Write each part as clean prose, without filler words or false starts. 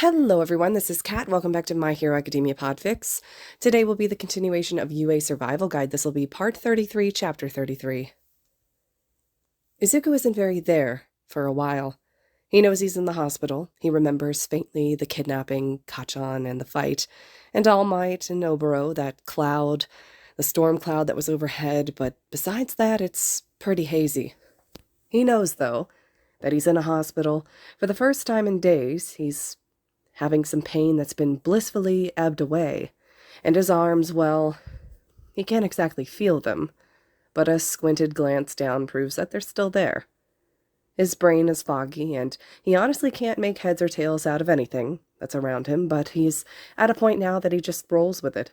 Hello everyone, this is Kat. Welcome back to My Hero Academia Podfics. Today will be the continuation of Yuuei Survival Guide. This will be part 33, chapter 33. Izuku isn't very there for a while. He knows he's in the hospital. He remembers faintly the kidnapping, Kachan, and the fight, and All Might and Oboro, that cloud, the storm cloud that was overhead, but besides that, it's pretty hazy. He knows, though, that he's in a hospital. For the first time in days, he's having some pain that's been blissfully ebbed away, and his arms, well, he can't exactly feel them, but a squinted glance down proves that they're still there. His brain is foggy, and he honestly can't make heads or tails out of anything that's around him, but he's at a point now that he just rolls with it.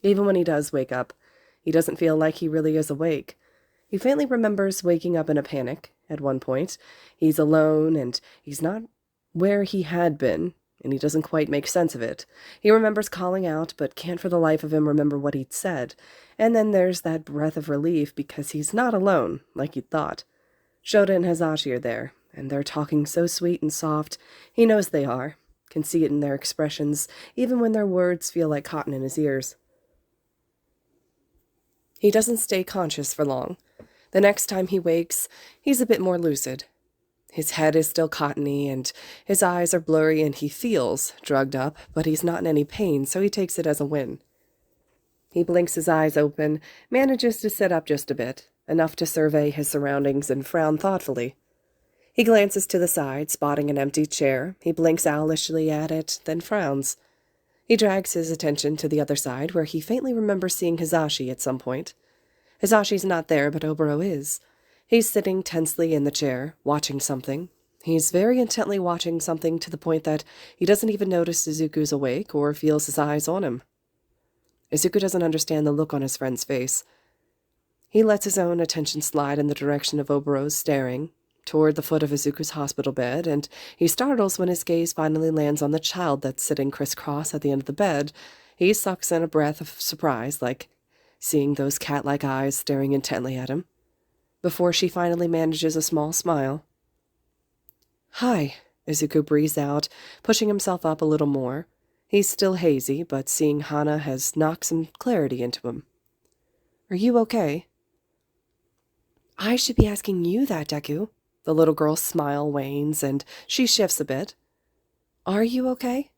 Even when he does wake up, he doesn't feel like he really is awake. He faintly remembers waking up in a panic at one point. He's alone, and he's not where he had been, and he doesn't quite make sense of it. He remembers calling out, but can't for the life of him remember what he'd said. And then there's that breath of relief because he's not alone, like he'd thought. Shota and Hazashi are there, and they're talking so sweet and soft. He knows they are, can see it in their expressions, even when their words feel like cotton in his ears. He doesn't stay conscious for long. The next time he wakes, he's a bit more lucid. His head is still cottony, and his eyes are blurry, and he feels drugged up, but he's not in any pain, so he takes it as a win. He blinks his eyes open, manages to sit up just a bit, enough to survey his surroundings and frown thoughtfully. He glances to the side, spotting an empty chair. He blinks owlishly at it, then frowns. He drags his attention to the other side, where he faintly remembers seeing Hazashi at some point. Hazashi's not there, but Oboro is. He's sitting tensely in the chair, watching something. He's very intently watching something to the point that he doesn't even notice Izuku's awake or feels his eyes on him. Izuku doesn't understand the look on his friend's face. He lets his own attention slide in the direction of Oboro's staring, toward the foot of Izuku's hospital bed, and he startles when his gaze finally lands on the child that's sitting crisscross at the end of the bed. He sucks in a breath of surprise, like seeing those cat-like eyes staring intently at him, before she finally manages a small smile. "Hi," Izuku breathes out, pushing himself up a little more. He's still hazy, but seeing Hana has knocked some clarity into him. "Are you okay?" "I should be asking you that, Deku." The little girl's smile wanes, and she shifts a bit. "Are you okay?"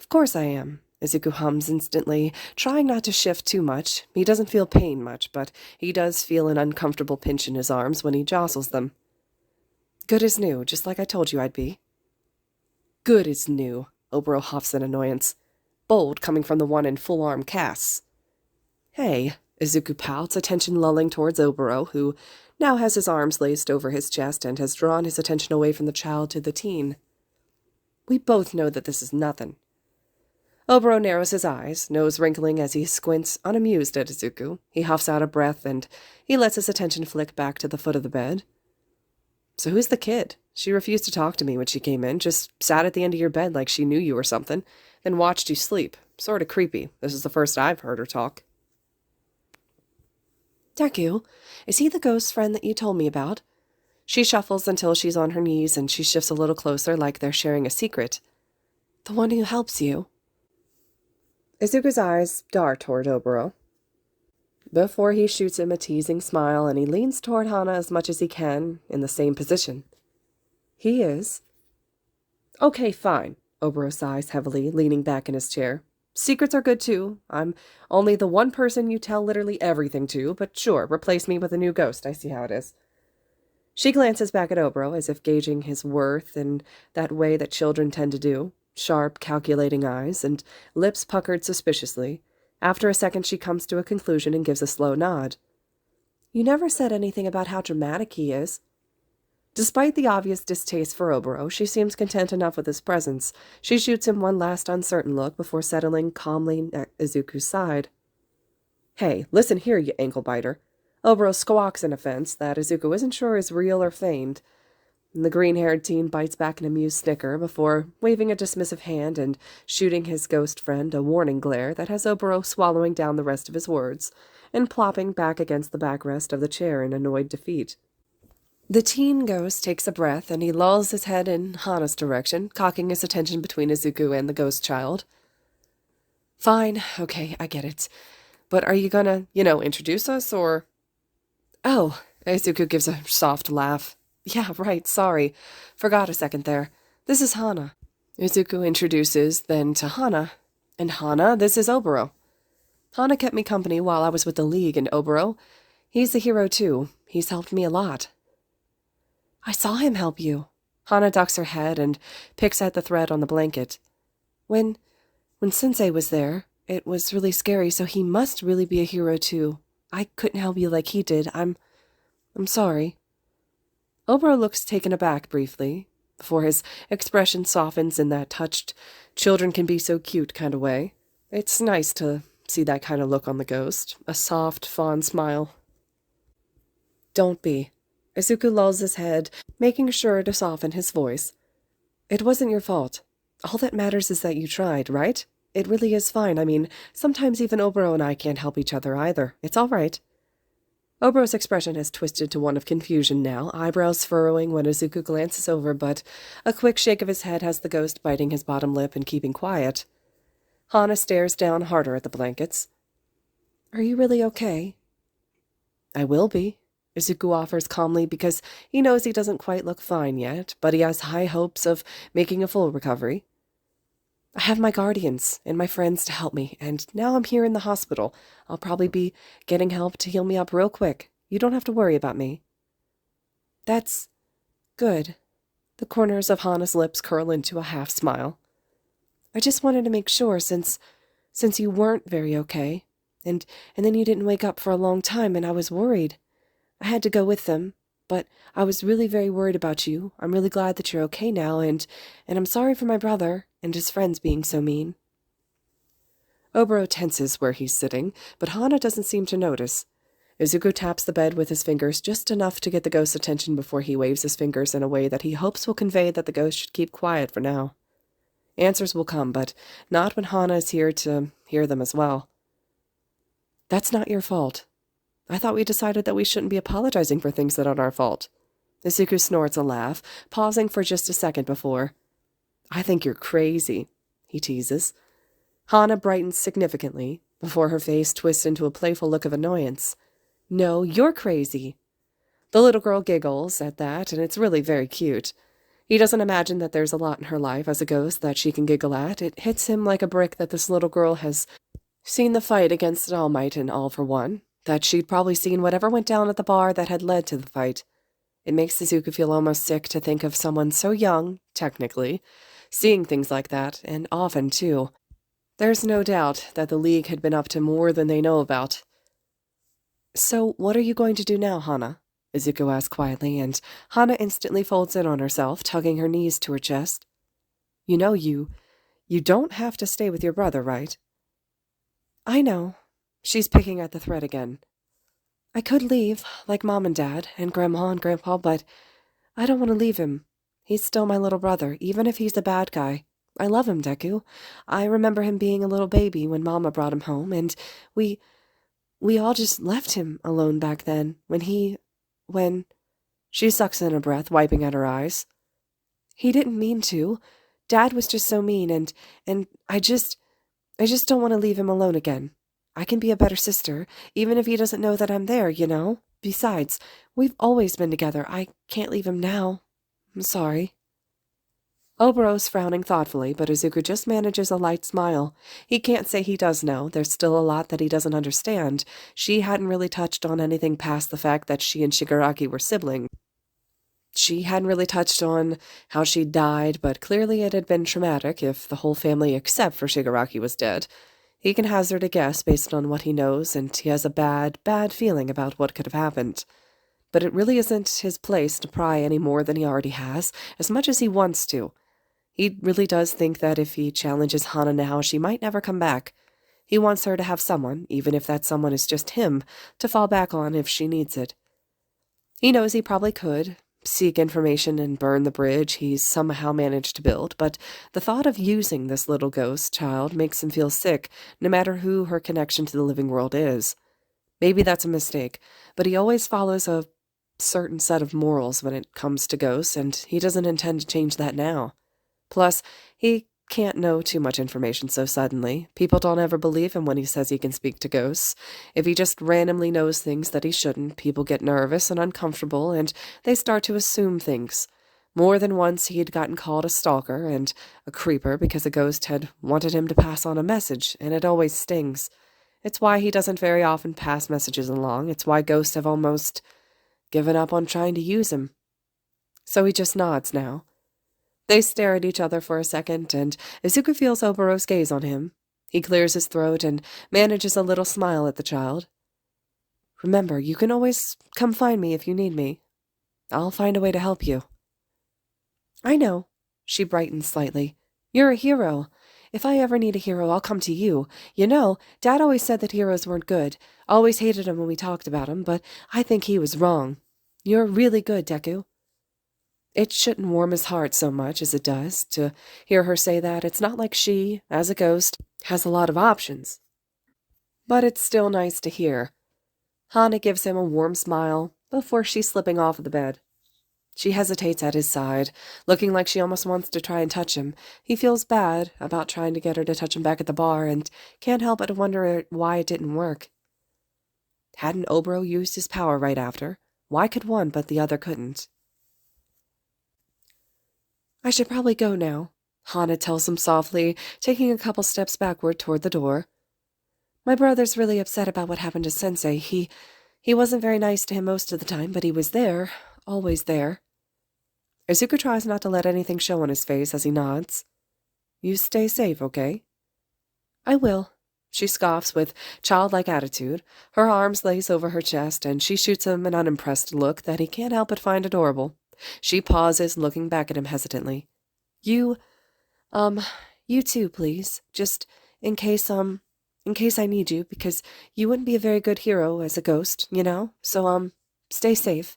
"Of course I am," Izuku hums instantly, trying not to shift too much. He doesn't feel pain much, but he does feel an uncomfortable pinch in his arms when he jostles them. "Good as new, just like I told you I'd be." "Good as new," Oboro huffs in annoyance. Bold coming from the one in full-arm casts. "Hey," Izuku pouts, attention lulling towards Oboro, who now has his arms laced over his chest and has drawn his attention away from the child to the teen. "We both know that this is nothing." Oboro narrows his eyes, nose wrinkling as he squints, unamused at Izuku. He huffs out a breath, and he lets his attention flick back to the foot of the bed. "So who's the kid? She refused to talk to me when she came in, just sat at the end of your bed like she knew you or something, then watched you sleep. Sorta creepy. This is the first I've heard her talk." "Deku, is he the ghost friend that you told me about?" She shuffles until she's on her knees, and she shifts a little closer like they're sharing a secret. "The one who helps you?" Izuku's eyes dart toward Oboro, before he shoots him a teasing smile, and he leans toward Hana as much as he can, in the same position. "He is." "Okay, fine," Oboro sighs heavily, leaning back in his chair. "Secrets are good too. I'm only the one person you tell literally everything to, but sure, replace me with a new ghost. I see how it is." She glances back at Oboro, as if gauging his worth in that way that children tend to do. Sharp, calculating eyes, and lips puckered suspiciously. After a second, she comes to a conclusion and gives a slow nod. "You never said anything about how dramatic he is." Despite the obvious distaste for Oboro, she seems content enough with his presence. She shoots him one last uncertain look before settling calmly at Izuku's side. "Hey, listen here, you ankle-biter." Oboro squawks in offense that Izuku isn't sure is real or feigned. The green-haired teen bites back an amused snicker before waving a dismissive hand and shooting his ghost friend a warning glare that has Oboro swallowing down the rest of his words and plopping back against the backrest of the chair in annoyed defeat. The teen ghost takes a breath, and he lolls his head in Hana's direction, cocking his attention between Izuku and the ghost child. Fine, okay, I get it. But are you gonna, introduce us, or... Oh, Izuku gives a soft laugh. Yeah, right, sorry. Forgot a second there. This is Hana. Izuku introduces, then to Hana. And Hana, this is Oboro. Hana kept me company while I was with the League, and Oboro, he's a hero too. He's helped me a lot. I saw him help you. Hana ducks her head and picks at the thread on the blanket. When Sensei was there, it was really scary, so he must really be a hero too. I couldn't help you like he did. I'm sorry. Oboro looks taken aback briefly, before his expression softens in that touched, children can be so cute kind of way. It's nice to see that kind of look on the ghost, a soft, fond smile. Don't be. Izuku lulls his head, making sure to soften his voice. It wasn't your fault. All that matters is that you tried, right? It really is fine. I mean, sometimes even Oboro and I can't help each other either. It's all right. Oboro's expression has twisted to one of confusion now, eyebrows furrowing when Izuku glances over, but a quick shake of his head has the ghost biting his bottom lip and keeping quiet. Hana stares down harder at the blankets. Are you really okay? I will be, Izuku offers calmly because he knows he doesn't quite look fine yet, but he has high hopes of making a full recovery. I have my guardians and my friends to help me, and now I'm here in the hospital. I'll probably be getting help to heal me up real quick. You don't have to worry about me. That's good. The corners of Hana's lips curl into a half smile. I just wanted to make sure since you weren't very okay, and then you didn't wake up for a long time, and I was worried. I had to go with them, but I was really very worried about you. I'm really glad that you're okay now, and I'm sorry for my brother and his friends being so mean. Oboro tenses where he's sitting, but Hana doesn't seem to notice. Izuku taps the bed with his fingers just enough to get the ghost's attention before he waves his fingers in a way that he hopes will convey that the ghost should keep quiet for now. Answers will come, but not when Hana is here to hear them as well. That's not your fault. I thought we decided that we shouldn't be apologizing for things that aren't our fault. Izuku snorts a laugh, pausing for just a second before. I think you're crazy, he teases. Hana brightens significantly, before her face twists into a playful look of annoyance. No, you're crazy. The little girl giggles at that, and it's really very cute. He doesn't imagine that there's a lot in her life as a ghost that she can giggle at. It hits him like a brick that this little girl has seen the fight against All Might and All for One, that she'd probably seen whatever went down at the bar that had led to the fight. It makes Izuku feel almost sick to think of someone so young, technically, seeing things like that, and often, too. There's no doubt that the League had been up to more than they know about. So, what are you going to do now, Hana? Izuku asks quietly, and Hana instantly folds in on herself, tugging her knees to her chest. You know, you don't have to stay with your brother, right? I know. She's picking at the thread again. I could leave, like Mom and Dad, and Grandma and Grandpa, but I don't want to leave him. He's still my little brother, even if he's a bad guy. I love him, Deku. I remember him being a little baby when Mama brought him home, and we all just left him alone back then, when... She sucks in a breath, wiping at her eyes. He didn't mean to. Dad was just so mean, and I just don't want to leave him alone again. I can be a better sister, even if he doesn't know that I'm there, you know? Besides, we've always been together. I can't leave him now. I'm sorry. Oboro's frowning thoughtfully, but Izuku just manages a light smile. He can't say he does know. There's still a lot that he doesn't understand. She hadn't really touched on anything past the fact that she and Shigaraki were siblings. She hadn't really touched on how she died, but clearly it had been traumatic if the whole family except for Shigaraki was dead. He can hazard a guess based on what he knows, and he has a bad feeling about what could have happened. But it really isn't his place to pry any more than he already has, as much as he wants to. He really does think that if he challenges Hana now, she might never come back. He wants her to have someone, even if that someone is just him, to fall back on if she needs it. He knows he probably could seek information and burn the bridge he's somehow managed to build, but the thought of using this little ghost child makes him feel sick, no matter who her connection to the living world is. Maybe that's a mistake, but he always follows a certain set of morals when it comes to ghosts, and he doesn't intend to change that now. Plus, he can't know too much information so suddenly. People don't ever believe him when he says he can speak to ghosts. If he just randomly knows things that he shouldn't, people get nervous and uncomfortable, and they start to assume things. More than once he had gotten called a stalker and a creeper because a ghost had wanted him to pass on a message, and it always stings. It's why he doesn't very often pass messages along. It's why ghosts have almost given up on trying to use him. So he just nods now. They stare at each other for a second, and Izuku feels Oboros gaze on him. He clears his throat and manages a little smile at the child. Remember, you can always come find me if you need me. I'll find a way to help you. I know. She brightens slightly. You're a hero. If I ever need a hero, I'll come to you. You know, Dad always said that heroes weren't good. Always hated him when we talked about him, but I think he was wrong. You're really good, Deku. It shouldn't warm his heart so much as it does to hear her say that. It's not like she, as a ghost, has a lot of options. But it's still nice to hear. Hana gives him a warm smile before she's slipping off of the bed. She hesitates at his side, looking like she almost wants to try and touch him. He feels bad about trying to get her to touch him back at the bar and can't help but wonder why it didn't work. Hadn't Oboro used his power right after? Why could one but the other couldn't? I should probably go now, Hana tells him softly, taking a couple steps backward toward the door. My brother's really upset about what happened to Sensei. He wasn't very nice to him most of the time, but he was there, always there. Izuku tries not to let anything show on his face as he nods. You stay safe, okay? I will, she scoffs with childlike attitude. Her arms lace over her chest, and she shoots him an unimpressed look that he can't help but find adorable. She pauses, looking back at him hesitantly. You too, please. Just in case I need you, because you wouldn't be a very good hero as a ghost, you know? So, stay safe.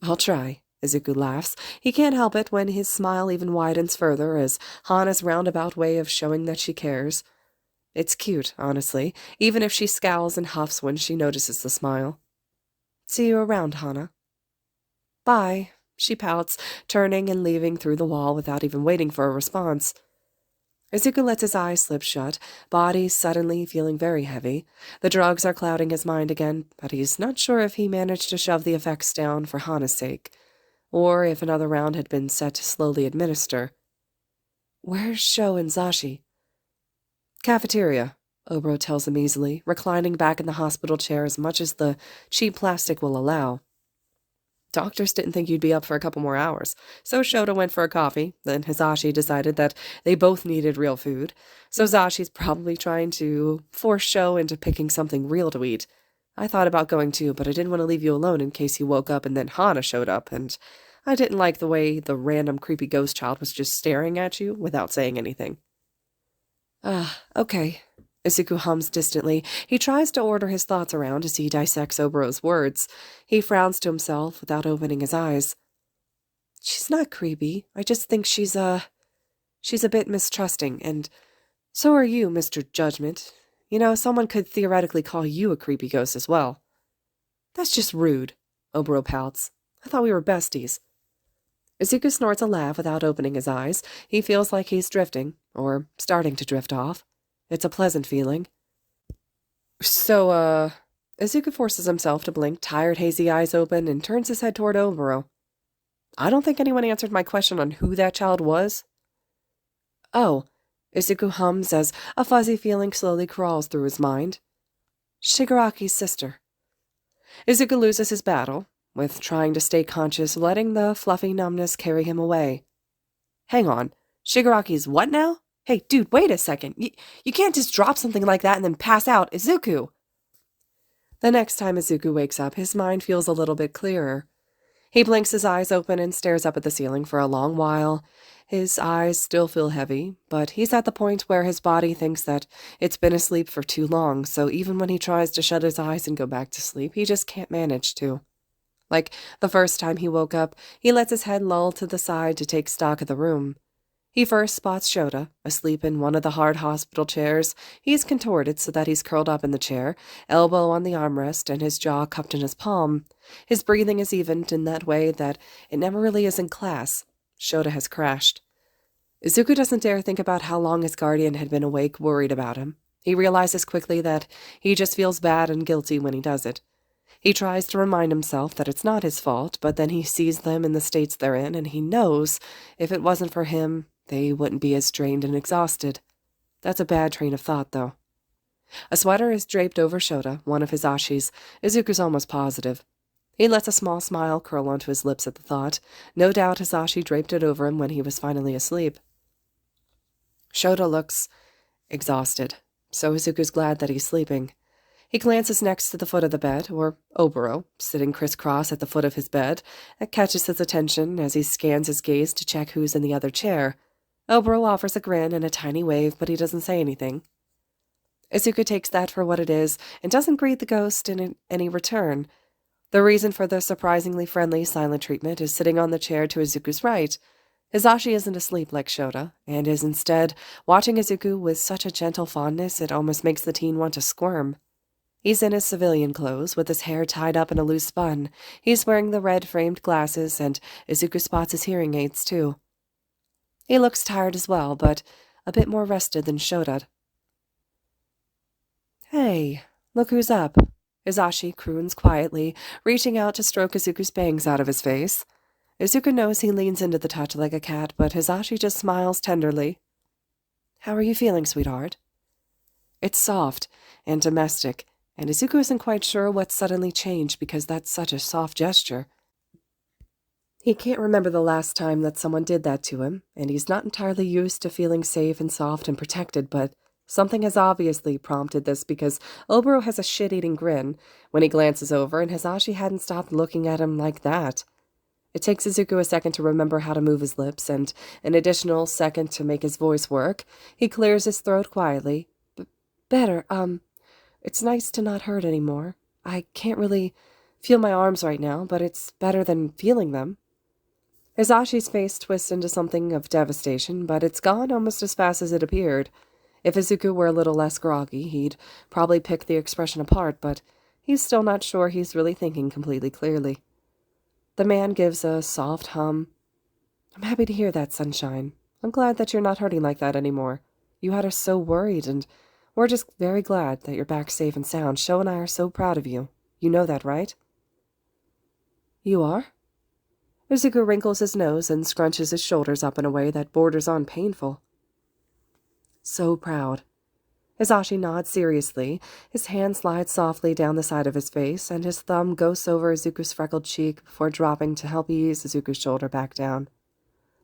I'll try, Izuku laughs. He can't help it when his smile even widens further as Hana's roundabout way of showing that she cares. It's cute, honestly, even if she scowls and huffs when she notices the smile. See you around, Hana. Bye, she pouts, turning and leaving through the wall without even waiting for a response. Izuku lets his eyes slip shut, body suddenly feeling very heavy. The drugs are clouding his mind again, but he's not sure if he managed to shove the effects down for Hana's sake, or if another round had been set to slowly administer. Where's Sho and Zashi? Cafeteria, Oboro tells him easily, reclining back in the hospital chair as much as the cheap plastic will allow. Doctors didn't think you'd be up for a couple more hours, so Shota went for a coffee. Then Hisashi decided that they both needed real food, so Zashi's probably trying to force Sho into picking something real to eat. I thought about going too, but I didn't want to leave you alone in case you woke up and then Hana showed up, and I didn't like the way the random creepy ghost child was just staring at you without saying anything. Okay. Izuku hums distantly. He tries to order his thoughts around as he dissects Oboro's words. He frowns to himself without opening his eyes. She's not creepy. I just think she's a bit mistrusting, and so are you, Mr. Judgment. You know, someone could theoretically call you a creepy ghost as well. That's just rude, Oboro pouts. I thought we were besties. Izuku snorts a laugh without opening his eyes. He feels like he's drifting, or starting to drift off. It's a pleasant feeling. So, Izuku forces himself to blink tired, hazy eyes open and turns his head toward Oboro. I don't think anyone answered my question on who that child was. Oh, Izuku hums as a fuzzy feeling slowly crawls through his mind. Shigaraki's sister. Izuku loses his battle, with trying to stay conscious, letting the fluffy numbness carry him away. Hang on, Shigaraki's what now? Hey, dude, wait a second. You can't just drop something like that and then pass out, Izuku. The next time Izuku wakes up, his mind feels a little bit clearer. He blinks his eyes open and stares up at the ceiling for a long while. His eyes still feel heavy, but he's at the point where his body thinks that it's been asleep for too long, so even when he tries to shut his eyes and go back to sleep, he just can't manage to. Like the first time he woke up, he lets his head loll to the side to take stock of the room. He first spots Shota, asleep in one of the hard hospital chairs. He's contorted so that he's curled up in the chair, elbow on the armrest and his jaw cupped in his palm. His breathing is evened in that way that it never really is in class. Shota has crashed. Izuku doesn't dare think about how long his guardian had been awake, worried about him. He realizes quickly that he just feels bad and guilty when he does it. He tries to remind himself that it's not his fault, but then he sees them in the states they're in, and he knows if it wasn't for him, they wouldn't be as drained and exhausted. That's a bad train of thought, though. A sweater is draped over Shota, one of Hizashi's. Izuku's almost positive. He lets a small smile curl onto his lips at the thought. No doubt Hisashi draped it over him when he was finally asleep. Shota looks exhausted, so Izuku's glad that he's sleeping. He glances next to the foot of the bed, or Oboro, sitting crisscross at the foot of his bed. It catches his attention as he scans his gaze to check who's in the other chair. Oboro offers a grin and a tiny wave, but he doesn't say anything. Izuku takes that for what it is and doesn't greet the ghost in any return. The reason for the surprisingly friendly, silent treatment is sitting on the chair to Izuku's right. Hisashi isn't asleep like Shota, and is instead watching Izuku with such a gentle fondness it almost makes the teen want to squirm. He's in his civilian clothes, with his hair tied up in a loose bun. He's wearing the red-framed glasses, and Izuku spots his hearing aids, too. He looks tired as well, but a bit more rested than Shota. "Hey, look who's up," Hisashi croons quietly, reaching out to stroke Izuku's bangs out of his face. Izuku knows he leans into the touch like a cat, but Hisashi just smiles tenderly. "How are you feeling, sweetheart?" It's soft and domestic, and Izuku isn't quite sure what suddenly changed because that's such a soft gesture. He can't remember the last time that someone did that to him, and he's not entirely used to feeling safe and soft and protected, but something has obviously prompted this because Oboro has a shit-eating grin when he glances over, and Hisashi hadn't stopped looking at him like that. It takes Izuku a second to remember how to move his lips, and an additional second to make his voice work. He clears his throat quietly. Better, it's nice to not hurt anymore. I can't really feel my arms right now, but it's better than feeling them. Hisashi's face twists into something of devastation, but it's gone almost as fast as it appeared. If Izuku were a little less groggy, he'd probably pick the expression apart, but he's still not sure he's really thinking completely clearly. The man gives a soft hum. "I'm happy to hear that, Sunshine. I'm glad that you're not hurting like that anymore. You had us so worried, and we're just very glad that you're back safe and sound. Sho and I are so proud of you. You know that, right?" "You are?" Izuku wrinkles his nose and scrunches his shoulders up in a way that borders on painful. "So proud." Hisashi nods seriously. His hand slides softly down the side of his face, and his thumb goes over Izuku's freckled cheek before dropping to help ease Izuku's shoulder back down.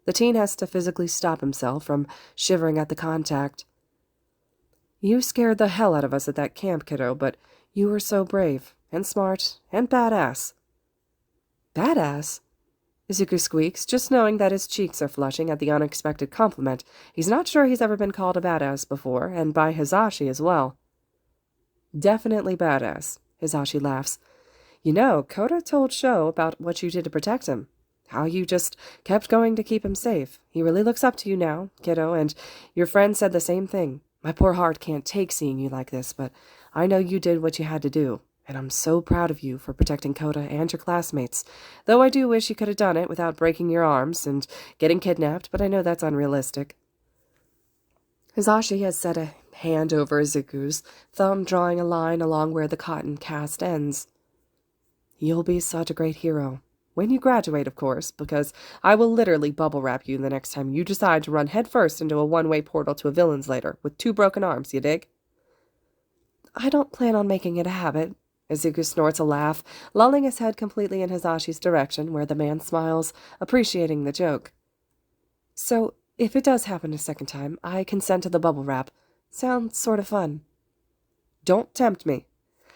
The teen has to physically stop himself from shivering at the contact. "You scared the hell out of us at that camp, kiddo, but you were so brave, and smart, and badass." "Badass?" Izuku squeaks, just knowing that his cheeks are flushing at the unexpected compliment. He's not sure he's ever been called a badass before, and by Hisashi as well. "Definitely badass," Hisashi laughs. "You know, Koda told Sho about what you did to protect him. How you just kept going to keep him safe. He really looks up to you now, kiddo, and your friend said the same thing. My poor heart can't take seeing you like this, but I know you did what you had to do. And I'm so proud of you for protecting Koda and your classmates, though I do wish you could have done it without breaking your arms and getting kidnapped, but I know that's unrealistic." Hisashi has set a hand over Izuku's, thumb drawing a line along where the cotton cast ends. "You'll be such a great hero. When you graduate, of course, because I will literally bubble wrap you the next time you decide to run headfirst into a one-way portal to a villain's lair with 2 broken arms, you dig?" "I don't plan on making it a habit." Izuku snorts a laugh, lulling his head completely in Hisashi's direction, where the man smiles, appreciating the joke. "So, if it does happen a second time, I consent to the bubble wrap. Sounds sort of fun." "Don't tempt me."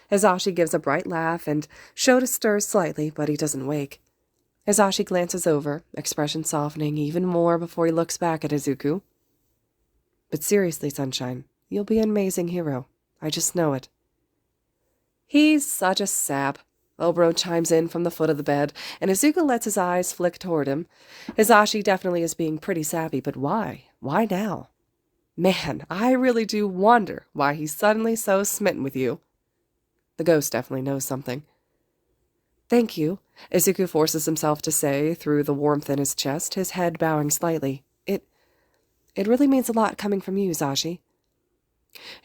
Hisashi gives a bright laugh, and Shota stirs slightly, but he doesn't wake. Hisashi glances over, expression softening even more before he looks back at Izuku. "But seriously, Sunshine, you'll be an amazing hero. I just know it." "He's such a sap." Oboro chimes in from the foot of the bed, and Izuku lets his eyes flick toward him. Hisashi definitely is being pretty sappy, but why? Why now? Man, I really do wonder why he's suddenly so smitten with you. The ghost definitely knows something. Thank you, Izuku forces himself to say through the warmth in his chest, his head bowing slightly. It really means a lot coming from you, Hisashi.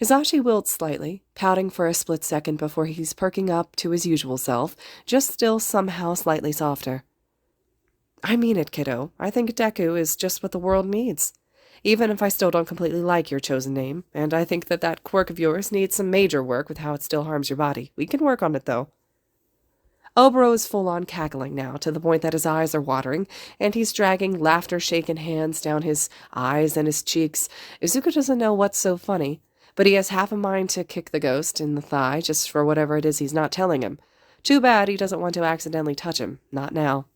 Hisashi wilts slightly, pouting for a split second before he's perking up to his usual self, just still somehow slightly softer. I mean it, kiddo. I think Deku is just what the world needs. Even if I still don't completely like your chosen name, and I think that quirk of yours needs some major work with how it still harms your body. We can work on it, though. Oboro is full-on cackling now, to the point that his eyes are watering, and he's dragging laughter-shaken hands down his eyes and his cheeks. Izuku doesn't know what's so funny, but he has half a mind to kick the ghost in the thigh just for whatever it is he's not telling him. Too bad he doesn't want to accidentally touch him. Not now.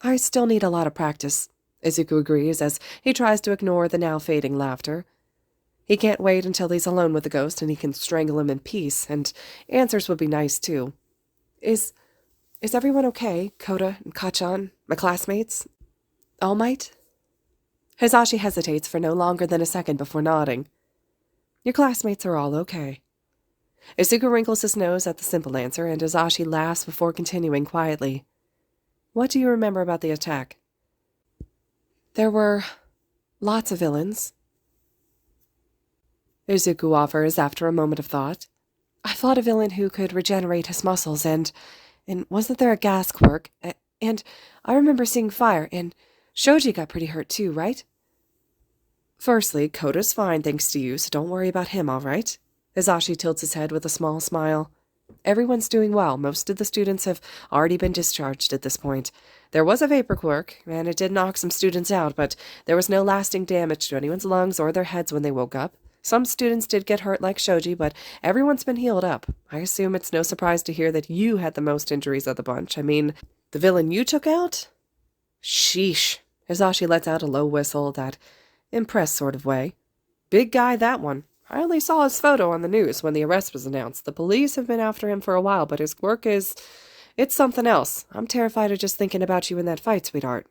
I still need a lot of practice, Izuku agrees as he tries to ignore the now fading laughter. He can't wait until he's alone with the ghost and he can strangle him in peace, and answers would be nice, too. Is everyone okay? Kota and Kachan, my classmates? All Might? Hisashi hesitates for no longer than a second before nodding. Your classmates are all okay. Izuku wrinkles his nose at the simple answer, and Hisashi laughs before continuing quietly. What do you remember about the attack? There were lots of villains. Izuku offers after a moment of thought. I fought a villain who could regenerate his muscles, and wasn't there a gas quirk? And I remember seeing fire, and Shoji got pretty hurt too, right? Firstly, Kota's fine thanks to you, so don't worry about him, all right? Hisashi tilts his head with a small smile. Everyone's doing well. Most of the students have already been discharged at this point. There was a vapor quirk, and it did knock some students out, but there was no lasting damage to anyone's lungs or their heads when they woke up. Some students did get hurt like Shoji, but everyone's been healed up. I assume it's no surprise to hear that you had the most injuries of the bunch. I mean, the villain you took out? Sheesh. Hisashi lets out a low whistle, that impressed sort of way. Big guy, that one. I only saw his photo on the news when the arrest was announced. The police have been after him for a while, but his work it's something else. I'm terrified of just thinking about you in that fight, sweetheart.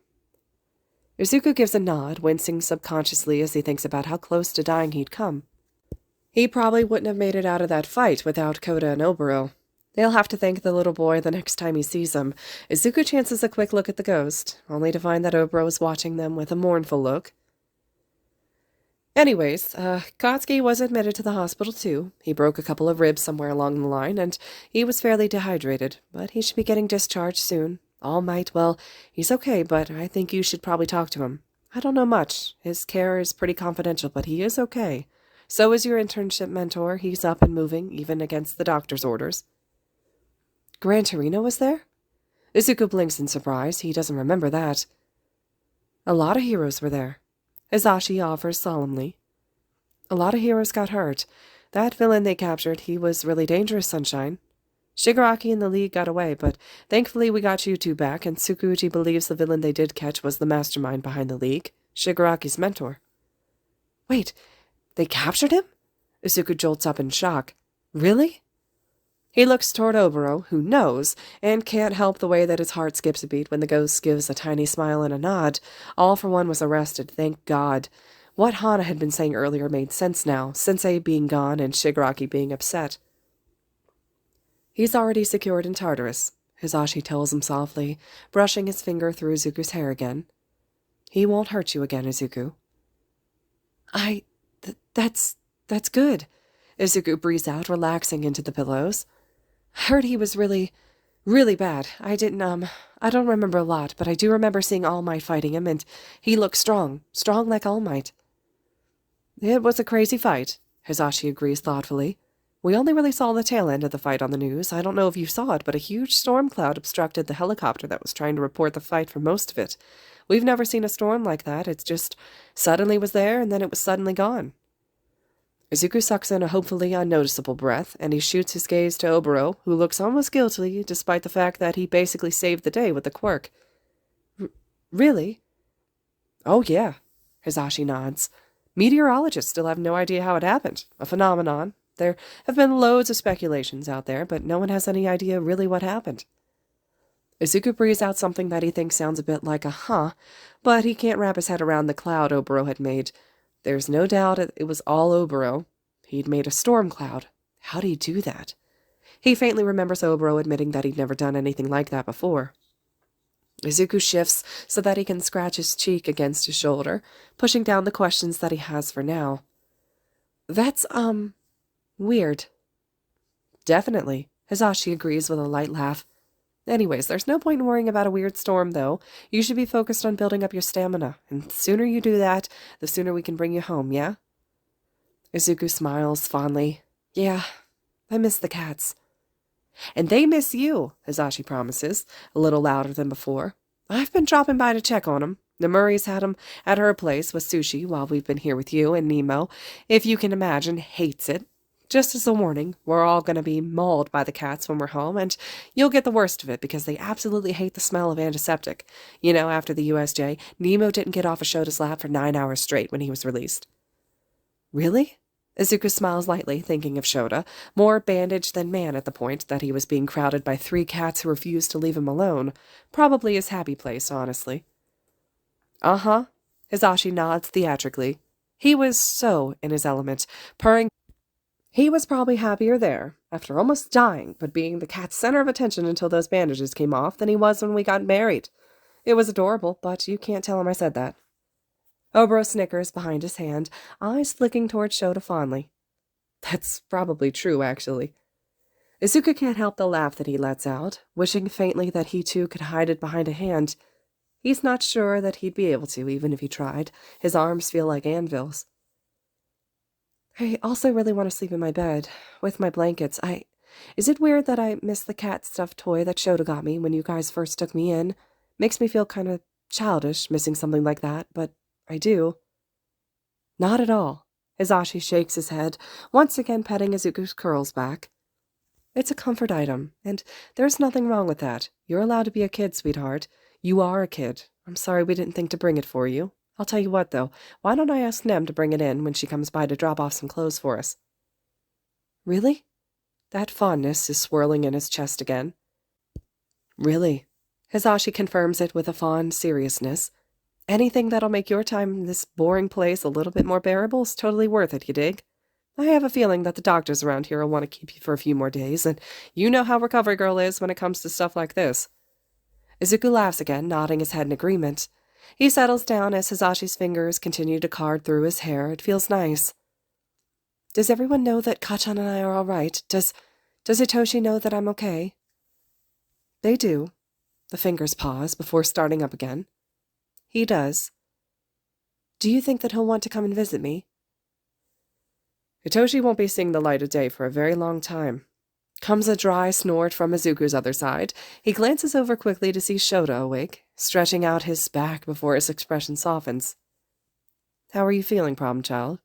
Izuku gives a nod, wincing subconsciously as he thinks about how close to dying he'd come. He probably wouldn't have made it out of that fight without Kota and Oboro. They'll have to thank the little boy the next time he sees them. Izuku chances a quick look at the ghost, only to find that Oboro is watching them with a mournful look. Anyways, Katsuki was admitted to the hospital too. He broke a couple of ribs somewhere along the line, and he was fairly dehydrated, but he should be getting discharged soon. All Might, well, he's okay, but I think you should probably talk to him. I don't know much. His care is pretty confidential, but he is okay. So is your internship mentor. He's up and moving, even against the doctor's orders. Gran Torino was there? Izuku blinks in surprise. He doesn't remember that. A lot of heroes were there. Hisashi offers solemnly. A lot of heroes got hurt. That villain they captured, he was really dangerous, Sunshine. Shigaraki and the League got away, but thankfully we got you two back, and Tsukuji believes the villain they did catch was the mastermind behind the League, Shigaraki's mentor. Wait, they captured him? Izuku jolts up in shock. Really? He looks toward Oboro, who knows, and can't help the way that his heart skips a beat when the ghost gives a tiny smile and a nod. All for One was arrested, thank God. What Hana had been saying earlier made sense now, Sensei being gone and Shigaraki being upset. He's already secured in Tartarus, Hisashi tells him softly, brushing his finger through Izuku's hair again. He won't hurt you again, Izuku. That's good, Izuku breathes out, relaxing into the pillows. Heard he was really, really bad. I don't remember a lot, but I do remember seeing All Might fighting him, and he looked strong like All Might. It was a crazy fight, Hisashi agrees thoughtfully. We only really saw the tail end of the fight on the news. I don't know if you saw it, but a huge storm cloud obstructed the helicopter that was trying to report the fight for most of it. We've never seen a storm like that. It's just suddenly was there, and then it was suddenly gone. Izuku sucks in a hopefully unnoticeable breath, and he shoots his gaze to Oboro, who looks almost guilty despite the fact that he basically saved the day with the quirk. Really? Oh yeah, Hisashi nods. Meteorologists still have no idea how it happened. A phenomenon. There have been loads of speculations out there, but no one has any idea really what happened. Izuku breathes out something that he thinks sounds a bit like a huh, but he can't wrap his head around the cloud Oboro had made. There's no doubt it was all Oboro. He'd made a storm cloud. How'd he do that? He faintly remembers Oboro admitting that he'd never done anything like that before. Izuku shifts so that he can scratch his cheek against his shoulder, pushing down the questions that he has for now. That's, weird. Definitely, Hisashi agrees with a light laugh. Anyways, there's no point in worrying about a weird storm, though. You should be focused on building up your stamina, and the sooner you do that, the sooner we can bring you home, yeah? Izuku smiles fondly. Yeah, I miss the cats. And they miss you, Hisashi promises, a little louder than before. I've been dropping by to check on 'em. The Murray's had 'em at her place with sushi while we've been here with you, and Nemo, if you can imagine, hates it. Just as a warning, we're all going to be mauled by the cats when we're home, and you'll get the worst of it because they absolutely hate the smell of antiseptic. You know, after the USJ, Nemo didn't get off of Shota's lap for 9 hours straight when he was released. Really? Izuku smiles lightly, thinking of Shota, more bandaged than man at the point that he was being crowded by 3 cats who refused to leave him alone. Probably his happy place, honestly. Uh-huh. Hisashi nods theatrically. He was so in his element, purring. He was probably happier there, after almost dying, but being the cat's center of attention until those bandages came off, than he was when we got married. It was adorable, but you can't tell him I said that. Oboro snickers behind his hand, eyes flicking toward Shota fondly. That's probably true, actually. Izuku can't help the laugh that he lets out, wishing faintly that he too could hide it behind a hand. He's not sure that he'd be able to, even if he tried. His arms feel like anvils. I also really want to sleep in my bed, with my blankets. Is it weird that I miss the cat stuffed toy that Shota got me when you guys first took me in? Makes me feel kind of childish, missing something like that, but I do. Not at all. Hisashi shakes his head, once again petting Izuku's curls back. It's a comfort item, and there's nothing wrong with that. You're allowed to be a kid, sweetheart. You are a kid. I'm sorry we didn't think to bring it for you. I'll tell you what, though. Why don't I ask Nem to bring it in when she comes by to drop off some clothes for us? Really? That fondness is swirling in his chest again. Really. Hisashi confirms it with a fond seriousness. Anything that'll make your time in this boring place a little bit more bearable is totally worth it, you dig? I have a feeling that the doctors around here will want to keep you for a few more days, and you know how Recovery Girl is when it comes to stuff like this. Izuku laughs again, nodding his head in agreement. He settles down as Hisashi's fingers continue to card through his hair. It feels nice. Does everyone know that Kachan and I are all right? Does Hitoshi know that I'm okay? They do. The fingers pause before starting up again. He does. Do you think that he'll want to come and visit me? Hitoshi won't be seeing the light of day for a very long time. Comes a dry snort from Izuku's other side. He glances over quickly to see Shota awake, stretching out his back before his expression softens. How are you feeling, problem child?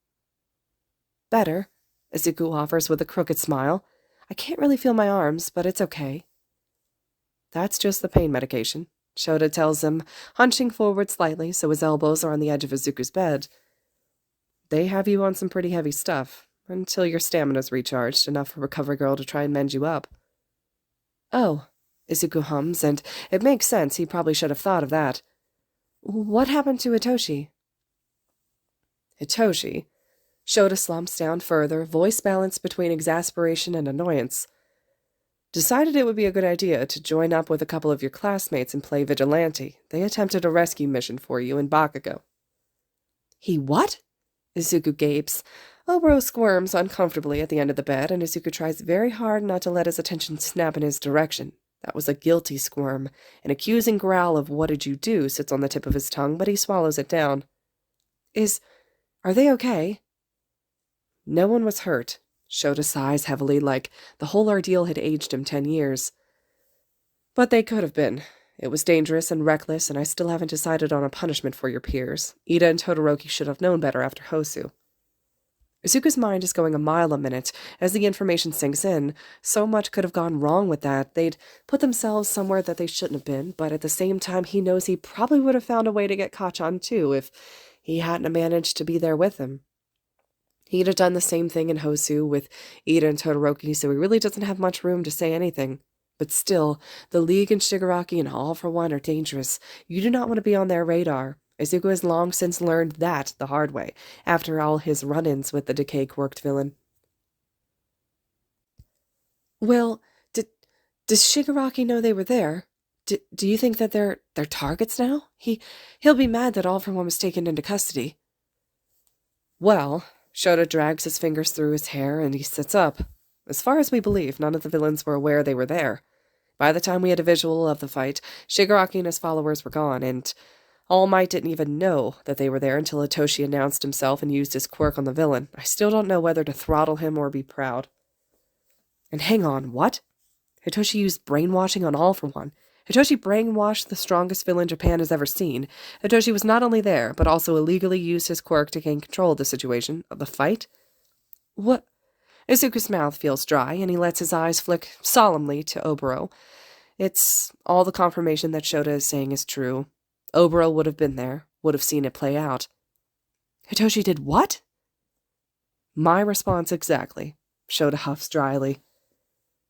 Better, Izuku offers with a crooked smile. I can't really feel my arms, but it's okay. That's just the pain medication, Shota tells him, hunching forward slightly so his elbows are on the edge of Izuku's bed. They have you on some pretty heavy stuff, until your stamina's recharged, enough for Recovery Girl to try and mend you up. Oh, Izuku hums, and it makes sense. He probably should have thought of that. What happened to Hitoshi? Hitoshi? Shota slumps down further, voice balanced between exasperation and annoyance. Decided it would be a good idea to join up with a couple of your classmates and play vigilante. They attempted a rescue mission for you in Bakugo. He what? Izuku gapes. Oboro squirms uncomfortably at the end of the bed, and Izuku tries very hard not to let his attention snap in his direction. That was a guilty squirm. An accusing growl of "what did you do" sits on the tip of his tongue, but he swallows it down. Are they okay? No one was hurt. Shota sighs heavily, like the whole ordeal had aged him 10 years. But they could have been. It was dangerous and reckless, and I still haven't decided on a punishment for your peers. Ida and Todoroki should have known better after Hosu. Izuku's mind is going a mile a minute as the information sinks in. So much could have gone wrong with that. They'd put themselves somewhere that they shouldn't have been, but at the same time he knows he probably would have found a way to get Kachan too if he hadn't managed to be there with him. He'd have done the same thing in Hosu with Ida and Todoroki, so he really doesn't have much room to say anything. But still, the League and Shigaraki and All for One are dangerous. You do not want to be on their radar. Izuku has long since learned that the hard way, after all his run-ins with the decay-quirked villain. Well, does Shigaraki know they were there? Do you think that they're targets now? He'll be mad that All for One was taken into custody. Well, Shota drags his fingers through his hair and he sits up. As far as we believe, none of the villains were aware they were there. By the time we had a visual of the fight, Shigaraki and his followers were gone, and All Might didn't even know that they were there until Hitoshi announced himself and used his quirk on the villain. I still don't know whether to throttle him or be proud. And hang on, what? Hitoshi used brainwashing on All for One. Hitoshi brainwashed the strongest villain Japan has ever seen. Hitoshi was not only there, but also illegally used his quirk to gain control of the situation, of the fight. What? Izuku's mouth feels dry, and he lets his eyes flick solemnly to Oboro. It's all the confirmation that Shota is saying is true. Oboro would have been there, would have seen it play out. Hitoshi did what? My response exactly, Shota huffs dryly.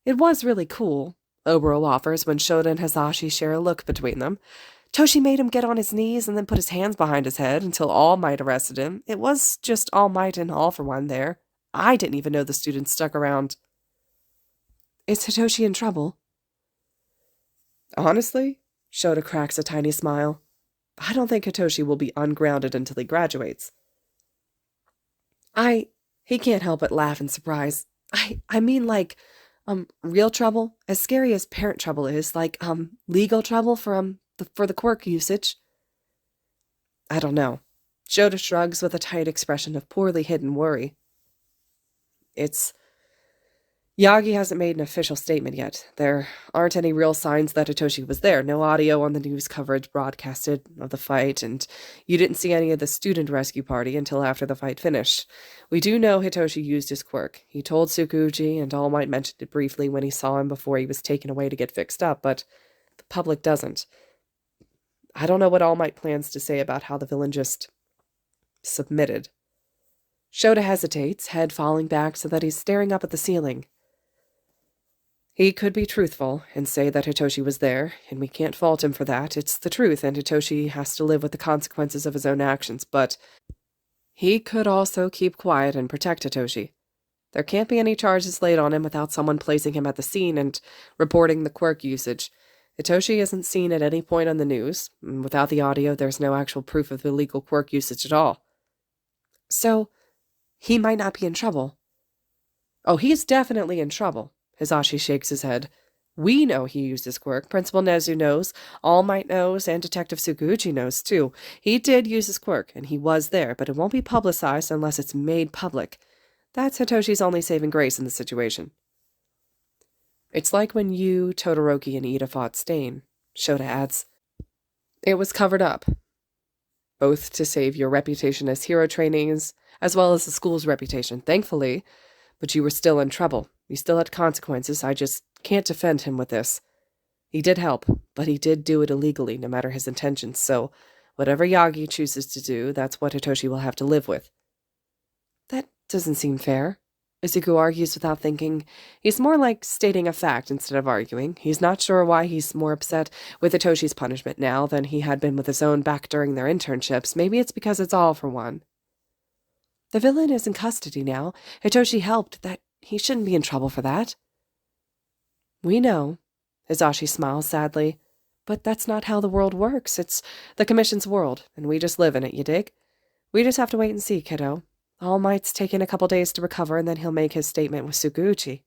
It was really cool, Oboro offers when Shota and Hasashi share a look between them. Toshi made him get on his knees and then put his hands behind his head until All Might arrested him. It was just All Might and All for One there. I didn't even know the students stuck around. Is Hitoshi in trouble? Honestly, Shota cracks a tiny smile. I don't think Hitoshi will be ungrounded until he graduates. He can't help but laugh in surprise. I mean like, real trouble, as scary as parent trouble is, like, legal trouble for the quirk usage. I don't know. Shota shrugs with a tight expression of poorly hidden worry. Yagi hasn't made an official statement yet. There aren't any real signs that Hitoshi was there. No audio on the news coverage broadcasted of the fight, and you didn't see any of the student rescue party until after the fight finished. We do know Hitoshi used his quirk. He told Tsukuji, and All Might mentioned it briefly when he saw him before he was taken away to get fixed up, but the public doesn't. I don't know what All Might plans to say about how the villain just submitted. Shota hesitates, head falling back so that he's staring up at the ceiling. He could be truthful and say that Hitoshi was there, and we can't fault him for that. It's the truth, and Hitoshi has to live with the consequences of his own actions, but he could also keep quiet and protect Hitoshi. There can't be any charges laid on him without someone placing him at the scene and reporting the quirk usage. Hitoshi isn't seen at any point on the news, and without the audio, there's no actual proof of illegal quirk usage at all. So, he might not be in trouble. Oh, he's definitely in trouble. Hisashi shakes his head. We know he used his quirk. Principal Nezu knows, All Might knows, and Detective Tsukuchi knows, too. He did use his quirk, and he was there, but it won't be publicized unless it's made public. That's Hitoshi's only saving grace in the situation. It's like when you, Todoroki, and Ida fought Stain, Shota adds. It was covered up, both to save your reputation as hero trainings, as well as the school's reputation, thankfully, but you were still in trouble. You still had consequences. I just can't defend him with this. He did help, but he did do it illegally, no matter his intentions, so whatever Yagi chooses to do, that's what Hitoshi will have to live with. That doesn't seem fair. Izuku argues without thinking. He's more like stating a fact instead of arguing. He's not sure why he's more upset with Hitoshi's punishment now than he had been with his own back during their internships. Maybe it's because it's All for One. The villain is in custody now. Hitoshi helped. That he shouldn't be in trouble for that. We know. Hisashi smiles sadly. But that's not how the world works. It's the Commission's world, and we just live in it, you dig? We just have to wait and see, kiddo. All Might's taken a couple days to recover, and then he'll make his statement with Tsukuchi.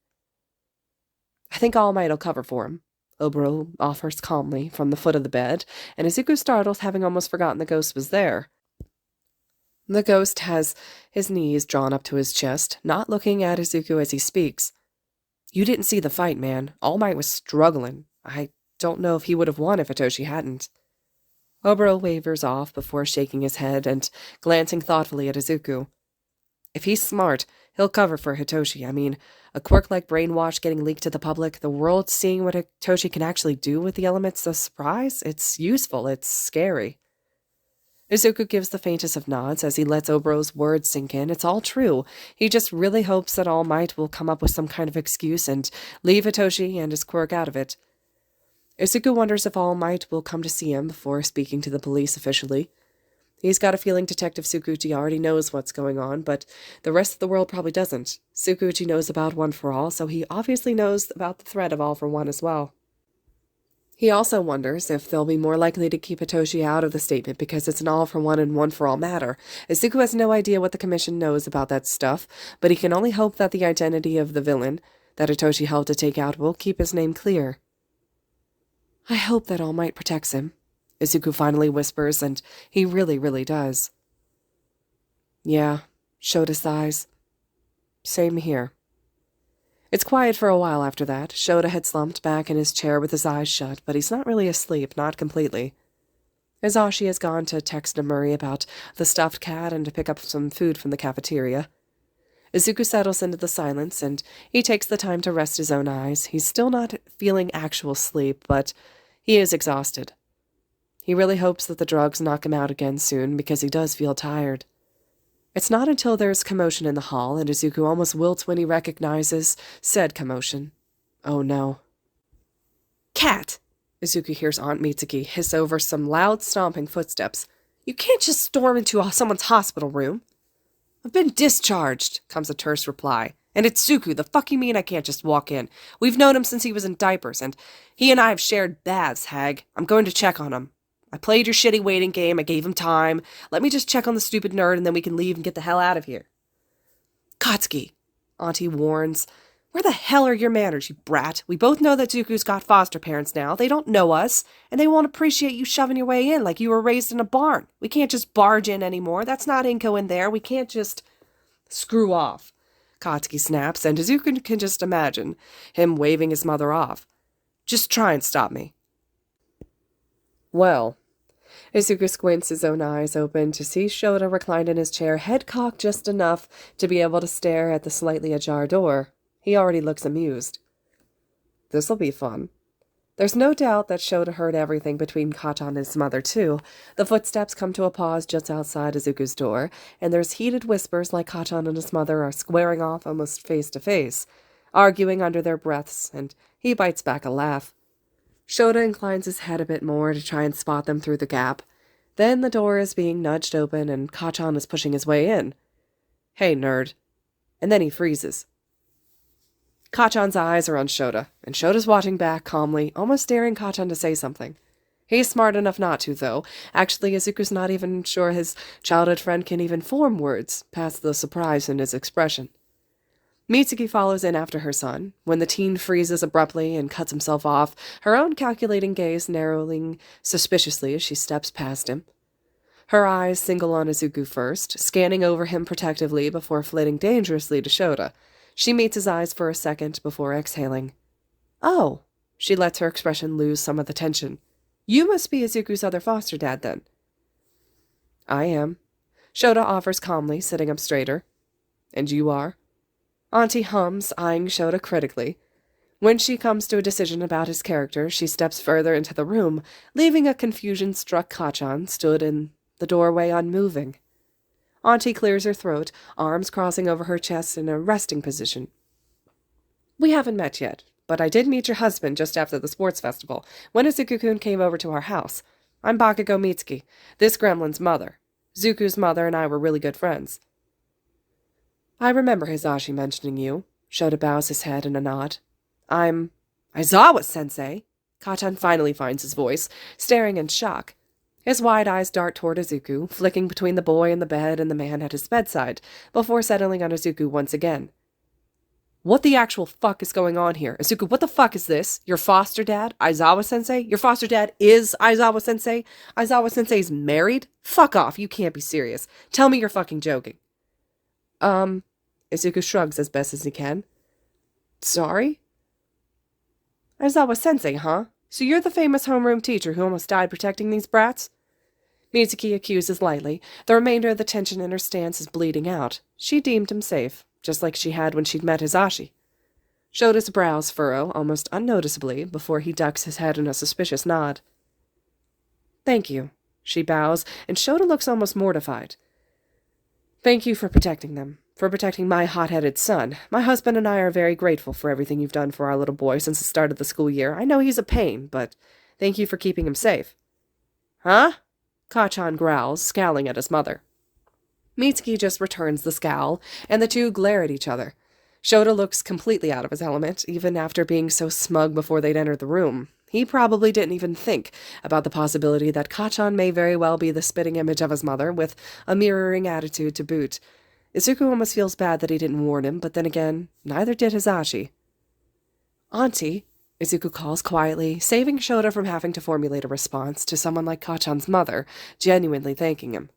I think All Might'll cover for him, Oboro offers calmly from the foot of the bed, and Izuku startles, having almost forgotten the ghost was there. The ghost has his knees drawn up to his chest, not looking at Izuku as he speaks. You didn't see the fight, man. All Might was struggling. I don't know if he would have won if Hitoshi hadn't. Oboro wavers off before shaking his head and glancing thoughtfully at Izuku. If he's smart, he'll cover for Hitoshi. I mean, a quirk like brainwash getting leaked to the public, the world seeing what Hitoshi can actually do with the elements of surprise, it's useful, it's scary. Izuku gives the faintest of nods as he lets Obo's words sink in. It's all true. He just really hopes that All Might will come up with some kind of excuse and leave Hitoshi and his quirk out of it. Izuku wonders if All Might will come to see him before speaking to the police officially. He's got a feeling Detective Tsukuchi already knows what's going on, but the rest of the world probably doesn't. Tsukuchi knows about One for All, so he obviously knows about the threat of All for One as well. He also wonders if they'll be more likely to keep Hitoshi out of the statement because it's an all for one and one for all matter. Izuku has no idea what the commission knows about that stuff, but he can only hope that the identity of the villain that Hitoshi helped to take out will keep his name clear. I hope that All Might protects him, Izuku finally whispers, and he really, really does. Yeah, Shota sighs. Same here. It's quiet for a while after that. Shota had slumped back in his chair with his eyes shut, but he's not really asleep, not completely. Izashi has gone to text Namuri about the stuffed cat and to pick up some food from the cafeteria. Izuku settles into the silence, and he takes the time to rest his own eyes. He's still not feeling actual sleep, but he is exhausted. He really hopes that the drugs knock him out again soon, because he does feel tired. It's not until there's commotion in the hall, and Izuku almost wilts when he recognizes said commotion. Oh no. Cat! Izuku hears Aunt Mitsuki hiss over some loud stomping footsteps. You can't just storm into someone's hospital room. I've been discharged, comes a terse reply. And it's Tsuku, the fuck you mean I can't just walk in? We've known him since he was in diapers, and he and I have shared baths, hag. I'm going to check on him. I played your shitty waiting game, I gave him time. Let me just check on the stupid nerd and then we can leave and get the hell out of here. Katsuki, Auntie warns. Where the hell are your manners, you brat? We both know that Zuku's got foster parents now. They don't know us, and they won't appreciate you shoving your way in like you were raised in a barn. We can't just barge in anymore. That's not Inko in there. We can't just... Screw off, Katsuki snaps, and Izuku can just imagine him waving his mother off. Just try and stop me. Well... Izuku squints his own eyes open to see Shota reclined in his chair, head cocked just enough to be able to stare at the slightly ajar door. He already looks amused. This'll be fun. There's no doubt that Shota heard everything between Katon and his mother, too. The footsteps come to a pause just outside Izuku's door, and there's heated whispers like Katon and his mother are squaring off almost face to face, arguing under their breaths, and he bites back a laugh. Shota inclines his head a bit more to try and spot them through the gap. Then the door is being nudged open and Katon is pushing his way in. Hey, nerd. And then he freezes. Katon's eyes are on Shota, and Shota's watching back calmly, almost daring Katon to say something. He's smart enough not to, though. Actually, Izuku's not even sure his childhood friend can even form words, past the surprise in his expression. Mitsuki follows in after her son. When the teen freezes abruptly and cuts himself off, her own calculating gaze narrowing suspiciously as she steps past him. Her eyes single on Izuku first, scanning over him protectively before flitting dangerously to Shota. She meets his eyes for a second before exhaling. Oh, she lets her expression lose some of the tension. You must be Izuku's other foster dad, then. I am. Shota offers calmly, sitting up straighter. And you are? Auntie hums, eyeing Shota critically. When she comes to a decision about his character, she steps further into the room, leaving a confusion-struck Katon stood in the doorway unmoving. Auntie clears her throat, arms crossing over her chest in a resting position. We haven't met yet, but I did meet your husband just after the sports festival, when Izuku-kun came over to our house. I'm Bakugo Mitsuki, this gremlin's mother. Zuku's mother and I were really good friends. I remember Hisashi mentioning you. Shota bows his head in a nod. I'm Aizawa-sensei. Katon finally finds his voice, staring in shock. His wide eyes dart toward Izuku, flicking between the boy in the bed and the man at his bedside, before settling on Izuku once again. What the actual fuck is going on here? Izuku, what the fuck is this? Your foster dad? Aizawa-sensei? Your foster dad is Aizawa-sensei? Aizawa-sensei's married? Fuck off, you can't be serious. Tell me you're fucking joking. Izuku shrugs as best as he can. Sorry? Aizawa-sensei, huh? So you're the famous homeroom teacher who almost died protecting these brats? Mitsuki accuses lightly. The remainder of the tension in her stance is bleeding out. She deemed him safe, just like she had when she'd met Hisashi. Shota's brows furrow, almost unnoticeably, before he ducks his head in a suspicious nod. Thank you, She bows, and Shota looks almost mortified. Thank you for protecting them, for protecting my hot-headed son. My husband and I are very grateful for everything you've done for our little boy since the start of the school year. I know he's a pain, but thank you for keeping him safe. Huh? Kachan growls, scowling at his mother. Mitsuki just returns the scowl, and the two glare at each other. Shota looks completely out of his element, even after being so smug before they'd entered the room. He probably didn't even think about the possibility that Kachan may very well be the spitting image of his mother, with a mirroring attitude to boot. Izuku almost feels bad that he didn't warn him, but then again, neither did Hisashi. Auntie, Izuku calls quietly, saving Shota from having to formulate a response to someone like Kachan's mother, genuinely thanking him.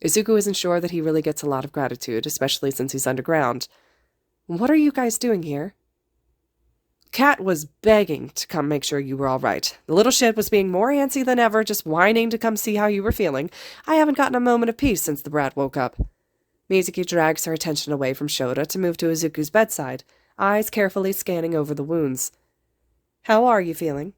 Izuku isn't sure that he really gets a lot of gratitude, especially since he's underground. What are you guys doing here? Kat was begging to come make sure you were all right. The little shit was being more antsy than ever, just whining to come see how you were feeling. I haven't gotten a moment of peace since the brat woke up. Mitsuki drags her attention away from Shota to move to Izuku's bedside, eyes carefully scanning over the wounds. How are you feeling?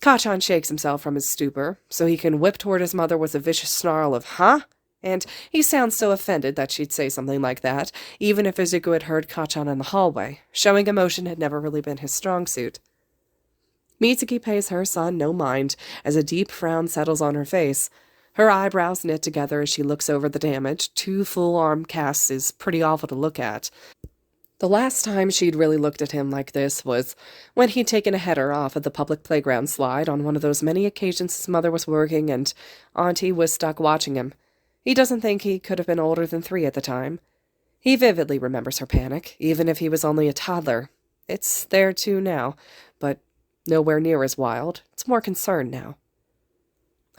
Kachan shakes himself from his stupor, so he can whip toward his mother with a vicious snarl of, huh? And he sounds so offended that she'd say something like that, even if Izuku had heard Kachan in the hallway. Showing emotion had never really been his strong suit. Mitsuki pays her son no mind, as a deep frown settles on her face. Her eyebrows knit together as she looks over the damage. 2 full-arm casts is pretty awful to look at. The last time she'd really looked at him like this was when he'd taken a header off of the public playground slide on one of those many occasions his mother was working and Auntie was stuck watching him. He doesn't think he could have been older than 3 at the time. He vividly remembers her panic, even if he was only a toddler. It's there too now, but nowhere near as wild. It's more concerned now.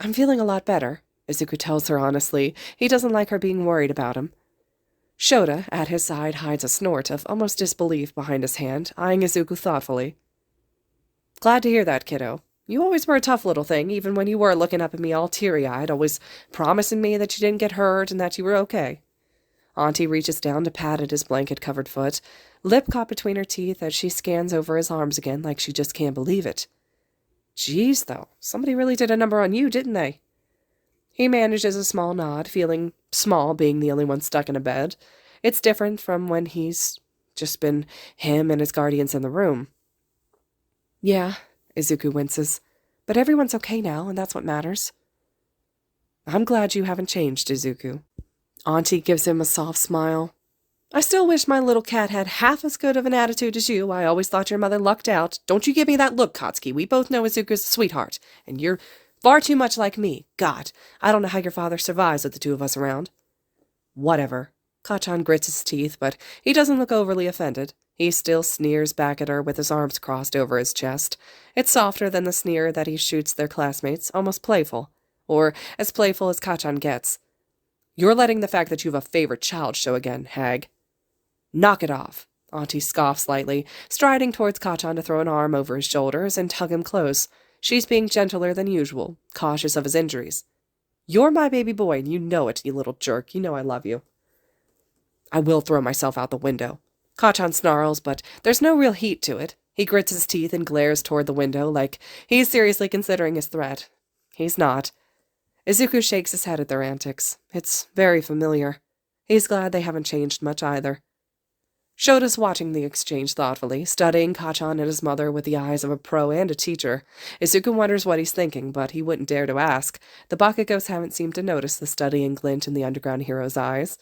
I'm feeling a lot better, Izuku tells her honestly. He doesn't like her being worried about him. Shota, at his side, hides a snort of almost disbelief behind his hand, eyeing Izuku thoughtfully. Glad to hear that, kiddo. You always were a tough little thing, even when you were looking up at me all teary-eyed, always promising me that you didn't get hurt and that you were okay. Auntie reaches down to pat at his blanket-covered foot, lip caught between her teeth as she scans over his arms again like she just can't believe it. Geez, though, somebody really did a number on you, didn't they? He manages a small nod, feeling small being the only one stuck in a bed. It's different from when he's just been him and his guardians in the room. Yeah, Izuku winces, but everyone's okay now, and that's what matters. I'm glad you haven't changed, Izuku. Auntie gives him a soft smile. I still wish my little cat had half as good of an attitude as you. I always thought your mother lucked out. Don't you give me that look, Katsuki. We both know Izuku's a sweetheart, and you're far too much like me. God, I don't know how your father survives with the 2 of us around. Whatever. Kachan grits his teeth, but he doesn't look overly offended. He still sneers back at her with his arms crossed over his chest. It's softer than the sneer that he shoots their classmates, almost playful. Or as playful as Kachan gets. You're letting the fact that you have a favorite child show again, hag. Knock it off. Auntie scoffs lightly, striding towards Kachan to throw an arm over his shoulders and tug him close. She's being gentler than usual, cautious of his injuries. You're my baby boy, and you know it, you little jerk. You know I love you. I will throw myself out the window. Kachan snarls, but there's no real heat to it. He grits his teeth and glares toward the window like he's seriously considering his threat. He's not. Izuku shakes his head at their antics. It's very familiar. He's glad they haven't changed much either. Shota's watching the exchange thoughtfully, studying Kachan and his mother with the eyes of a pro and a teacher. Izuku wonders what he's thinking, but he wouldn't dare to ask. The Bakugos haven't seemed to notice the studying glint in the underground hero's eyes.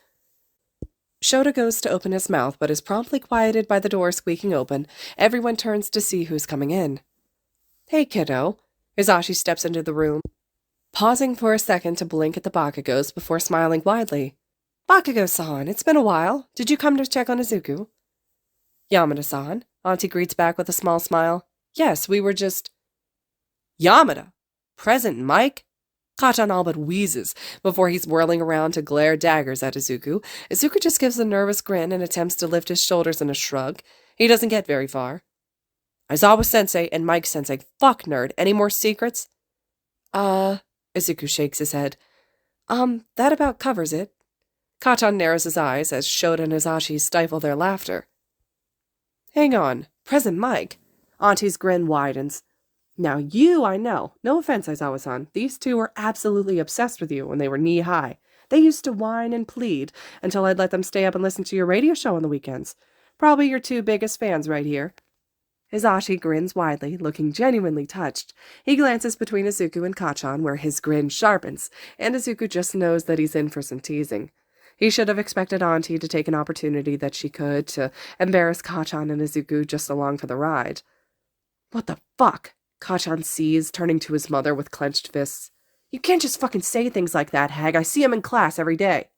Shota goes to open his mouth, but is promptly quieted by the door squeaking open. Everyone turns to see who's coming in. Hey, kiddo. Hisashi steps into the room, pausing for a second to blink at the Bakugos before smiling widely. Bakugo-san, it's been a while. Did you come to check on Izuku? Yamada-san, Auntie greets back with a small smile. Yes, we were just... Yamada? Present, Mike? Kachan all but wheezes before he's whirling around to glare daggers at Izuku. Izuku just gives a nervous grin and attempts to lift his shoulders in a shrug. He doesn't get very far. Aizawa-sensei and Mike-sensei, fuck nerd. Any more secrets? Izuku shakes his head. That about covers it. Kachan narrows his eyes as Shota and Hisashi stifle their laughter. Hang on. Present Mike? Auntie's grin widens. Now you, I know. No offense, Aizawa-san. These two were absolutely obsessed with you when they were knee-high. They used to whine and plead until I'd let them stay up and listen to your radio show on the weekends. Probably your two biggest fans right here. Hisashi grins widely, looking genuinely touched. He glances between Izuku and Kacchan, where his grin sharpens, and Izuku just knows that he's in for some teasing. He should have expected Auntie to take an opportunity that she could to embarrass Kacchan and Izuku just along for the ride. What the fuck? Kacchan sees, turning to his mother with clenched fists. You can't just fucking say things like that, Hag. I see him in class every day.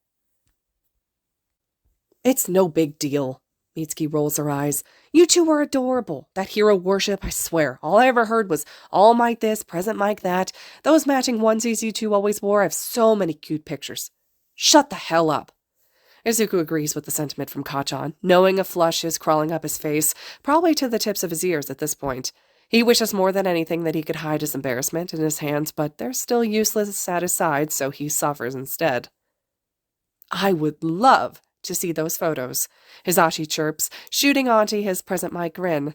It's no big deal. Mitsuki rolls her eyes. You two are adorable. That hero worship, I swear. All I ever heard was All Might this, Present Might that. Those matching onesies you two always wore, I have so many cute pictures. Shut the hell up. Izuku agrees with the sentiment from Kacchan, knowing a flush is crawling up his face, probably to the tips of his ears at this point. He wishes more than anything that he could hide his embarrassment in his hands, but they're still useless at his side, so he suffers instead. I would love to see those photos, Hisashi chirps, shooting Auntie his present mic grin.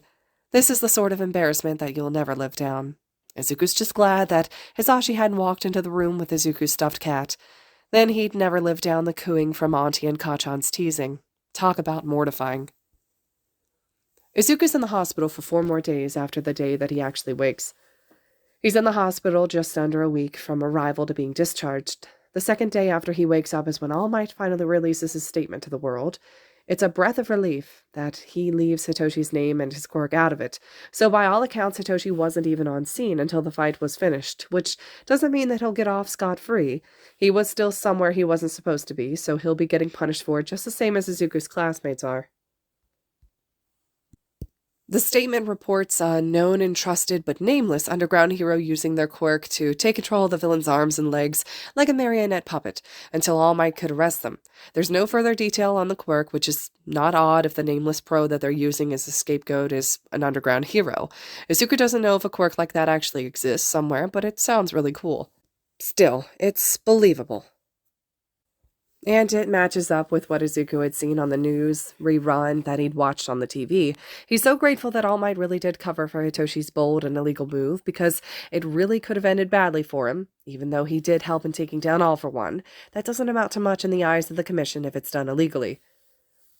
This is the sort of embarrassment that you'll never live down. Izuku's just glad that Hisashi hadn't walked into the room with Izuku's stuffed cat. Then he'd never live down the cooing from Auntie and Kacchan's teasing. Talk about mortifying. Izuku's in the hospital for 4 more days after the day that he actually wakes. He's in the hospital just under a week from arrival to being discharged. The second day after he wakes up is when All Might finally releases his statement to the world. It's a breath of relief that he leaves Hitoshi's name and his quirk out of it. So by all accounts, Hitoshi wasn't even on scene until the fight was finished, which doesn't mean that he'll get off scot-free. He was still somewhere he wasn't supposed to be, so he'll be getting punished for it just the same as Izuku's classmates are. The statement reports a known and trusted but nameless underground hero using their quirk to take control of the villain's arms and legs like a marionette puppet until All Might could arrest them. There's no further detail on the quirk, which is not odd if the nameless pro that they're using as a scapegoat is an underground hero. Izuku doesn't know if a quirk like that actually exists somewhere, but it sounds really cool. Still, it's believable. And it matches up with what Izuku had seen on the news rerun that he'd watched on the TV. He's so grateful that All Might really did cover for Hitoshi's bold and illegal move, because it really could have ended badly for him, even though he did help in taking down All for One. That doesn't amount to much in the eyes of the Commission if it's done illegally.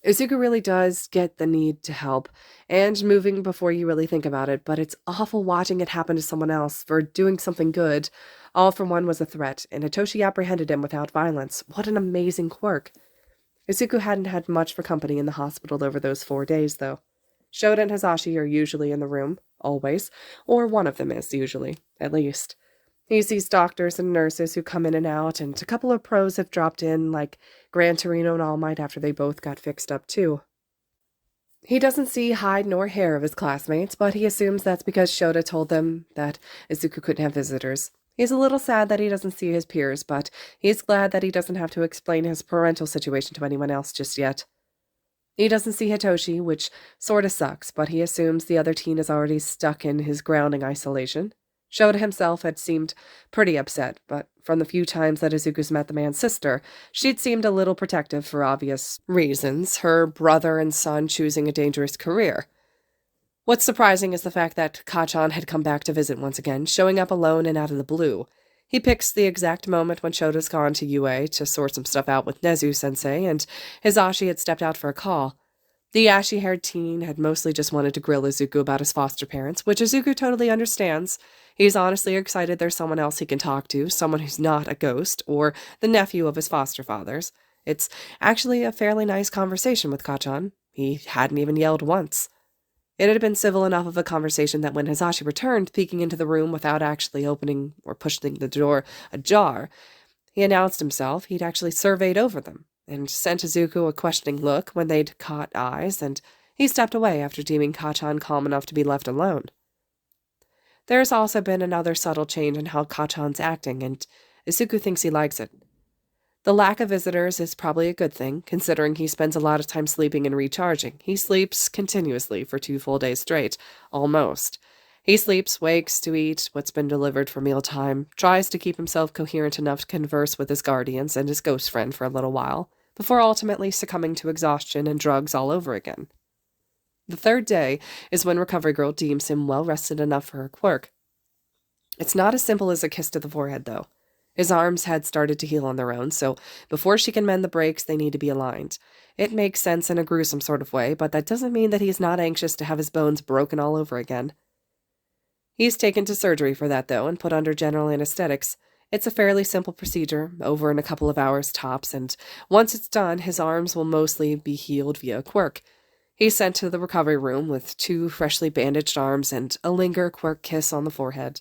Izuku really does get the need to help, and moving before you really think about it, but it's awful watching it happen to someone else for doing something good. All for One was a threat, and Hitoshi apprehended him without violence. What an amazing quirk. Izuku hadn't had much for company in the hospital over those 4 days, though. Shoda and Hisashi are usually in the room, always, or one of them is, usually, at least. He sees doctors and nurses who come in and out, and a couple of pros have dropped in, like Gran Torino and All Might after they both got fixed up, too. He doesn't see hide nor hair of his classmates, but he assumes that's because Shoda told them that Izuku couldn't have visitors. He's a little sad that he doesn't see his peers, but he's glad that he doesn't have to explain his parental situation to anyone else just yet. He doesn't see Hitoshi, which sorta sucks, but he assumes the other teen is already stuck in his grounding isolation. Shoda himself had seemed pretty upset, but from the few times that Izuku's met the man's sister, she'd seemed a little protective for obvious reasons, her brother and son choosing a dangerous career. What's surprising is the fact that Kacchan had come back to visit once again, showing up alone and out of the blue. He picks the exact moment when Shoda's gone to Yuuei to sort some stuff out with Nezu-sensei, and Hisashi had stepped out for a call. The ashy-haired teen had mostly just wanted to grill Izuku about his foster parents, which Izuku totally understands. He's honestly excited there's someone else he can talk to, someone who's not a ghost, or the nephew of his foster fathers. It's actually a fairly nice conversation with Kacchan. He hadn't even yelled once. It had been civil enough of a conversation that when Hisashi returned, peeking into the room without actually opening or pushing the door ajar, he announced himself. He'd actually surveyed over them, and sent Izuku a questioning look when they'd caught eyes, and he stepped away after deeming Kacchan calm enough to be left alone. There's also been another subtle change in how Kacchan's acting, and Izuku thinks he likes it. The lack of visitors is probably a good thing, considering he spends a lot of time sleeping and recharging. He sleeps continuously for 2 full days straight, almost. He sleeps, wakes to eat what's been delivered for mealtime, tries to keep himself coherent enough to converse with his guardians and his ghost friend for a little while, before ultimately succumbing to exhaustion and drugs all over again. The 3rd day is when Recovery Girl deems him well rested enough for her quirk. It's not as simple as a kiss to the forehead, though. His arms had started to heal on their own, so before she can mend the breaks, they need to be aligned. It makes sense in a gruesome sort of way, but that doesn't mean that he's not anxious to have his bones broken all over again. He's taken to surgery for that, though, and put under general anesthetics. It's a fairly simple procedure, over in a couple of hours tops, and once it's done, his arms will mostly be healed via quirk. He's sent to the recovery room with 2 freshly bandaged arms and a linger quirk kiss on the forehead.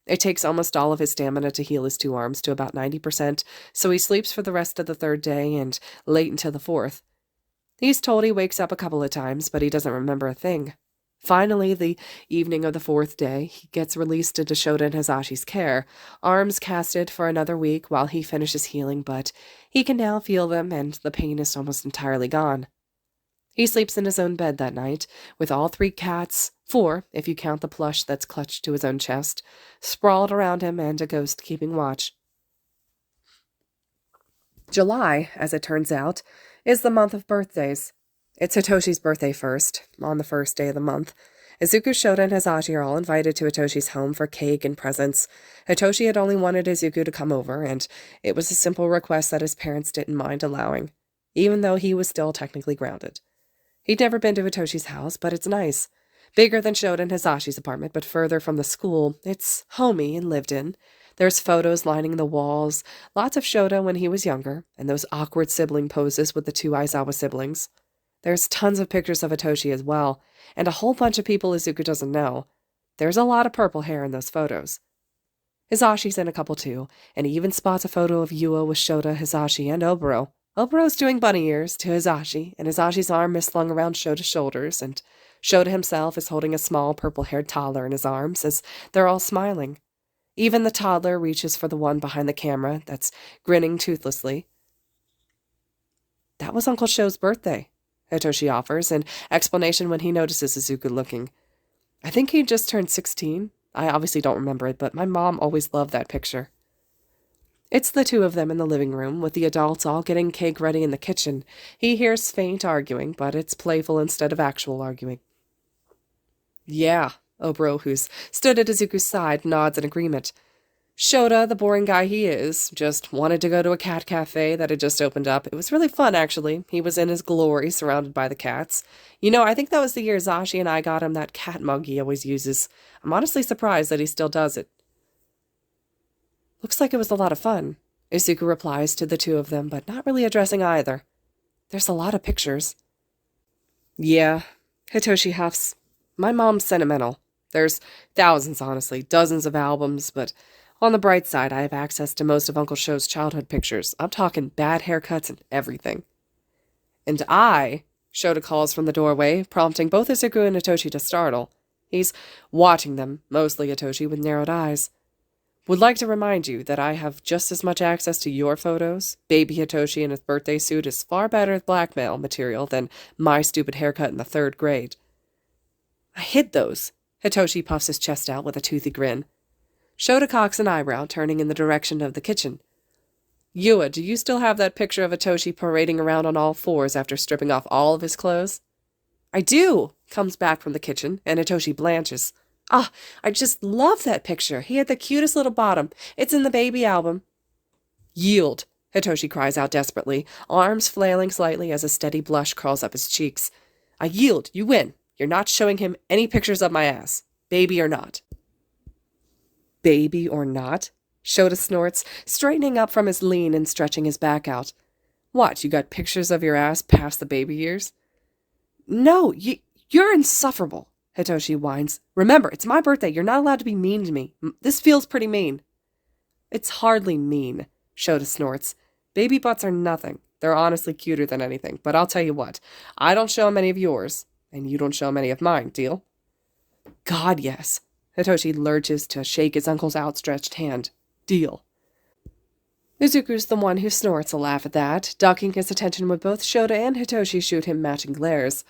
It takes almost all of his stamina to heal his 2 arms to about 90%, so he sleeps for the rest of the 3rd day and late into the 4th. He's told he wakes up a couple of times, but he doesn't remember a thing. Finally, the evening of the 4th day, he gets released into Shota and Hisashi's care, arms casted for another week while he finishes healing, but he can now feel them and the pain is almost entirely gone. He sleeps in his own bed that night, with all 3 cats, 4 if you count the plush that's clutched to his own chest, sprawled around him and a ghost keeping watch. July, as it turns out, is the month of birthdays. It's Hitoshi's birthday first, on the 1st day of the month. Izuku, Shota, and Hisashi are all invited to Hitoshi's home for cake and presents. Hitoshi had only wanted Izuku to come over, and it was a simple request that his parents didn't mind allowing, even though he was still technically grounded. He'd never been to Hitoshi's house, but it's nice. Bigger than Shota and Hisashi's apartment, but further from the school. It's homey and lived in. There's photos lining the walls, lots of Shota when he was younger, and those awkward sibling poses with the 2 Aizawa siblings. There's tons of pictures of Hitoshi as well, and a whole bunch of people Izuku doesn't know. There's a lot of purple hair in those photos. Hisashi's in a couple too, and he even spots a photo of Yuuei with Shota, Hisashi, and Oboro. Oboرو's doing bunny ears to Hisashi, and Hisashi's arm is slung around Shota's shoulders, and Shota himself is holding a small purple-haired toddler in his arms as they're all smiling. Even the toddler reaches for the one behind the camera that's grinning toothlessly. That was Uncle Sho's birthday, Hitoshi offers, in explanation when he notices Izuku looking. I think he just turned 16. I obviously don't remember it, but my mom always loved that picture. It's the 2 of them in the living room, with the adults all getting cake ready in the kitchen. He hears faint arguing, but it's playful instead of actual arguing. Yeah, Oboro, who's stood at Izuku's side, nods in agreement. Shota, the boring guy he is, just wanted to go to a cat cafe that had just opened up. It was really fun, actually. He was in his glory, surrounded by the cats. You know, I think that was the year Zashi and I got him that cat mug he always uses. I'm honestly surprised that he still does it. Looks like it was a lot of fun, Izuku replies to the 2 of them, but not really addressing either. There's a lot of pictures. Yeah, Hitoshi huffs. My mom's sentimental. There's thousands, honestly, dozens of albums, but on the bright side, I have access to most of Uncle Sho's childhood pictures. I'm talking bad haircuts and everything. And Shota calls from the doorway, prompting both Izuku and Hitoshi to startle. He's watching them, mostly Hitoshi, with narrowed eyes. Would like to remind you that I have just as much access to your photos. Baby Hitoshi in his birthday suit is far better blackmail material than my stupid haircut in the 3rd grade. I hid those. Hitoshi puffs his chest out with a toothy grin. Shota cocks an eyebrow, turning in the direction of the kitchen. Yuuei, do you still have that picture of Hitoshi parading around on all 4s after stripping off all of his clothes? I do, comes back from the kitchen, and Hitoshi blanches. Ah, I just love that picture. He had the cutest little bottom. It's in the baby album. Yield, Hitoshi cries out desperately, arms flailing slightly as a steady blush crawls up his cheeks. I yield. You win. You're not showing him any pictures of my ass. Baby or not. Baby or not? Shota snorts, straightening up from his lean and stretching his back out. What, you got pictures of your ass past the baby years? No, you're insufferable, Hitoshi whines. Remember, it's my birthday. You're not allowed to be mean to me. This feels pretty mean. It's hardly mean, Shota snorts. Baby butts are nothing. They're honestly cuter than anything. But I'll tell you what, I don't show him any of yours, and you don't show him any of mine, deal? God, yes. Hitoshi lurches to shake his uncle's outstretched hand. Deal. Izuku's the one who snorts a laugh at that, ducking his attention when both Shota and Hitoshi shoot him matching glares.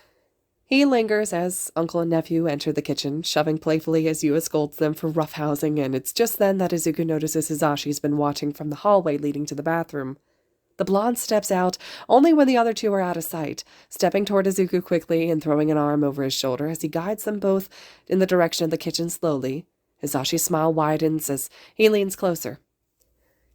He lingers as uncle and nephew enter the kitchen, shoving playfully as Yuuei scolds them for roughhousing, and it's just then that Izuku notices Hisashi's been watching from the hallway leading to the bathroom. The blonde steps out only when the other 2 are out of sight, stepping toward Izuku quickly and throwing an arm over his shoulder as he guides them both in the direction of the kitchen slowly. Hizashi's smile widens as he leans closer.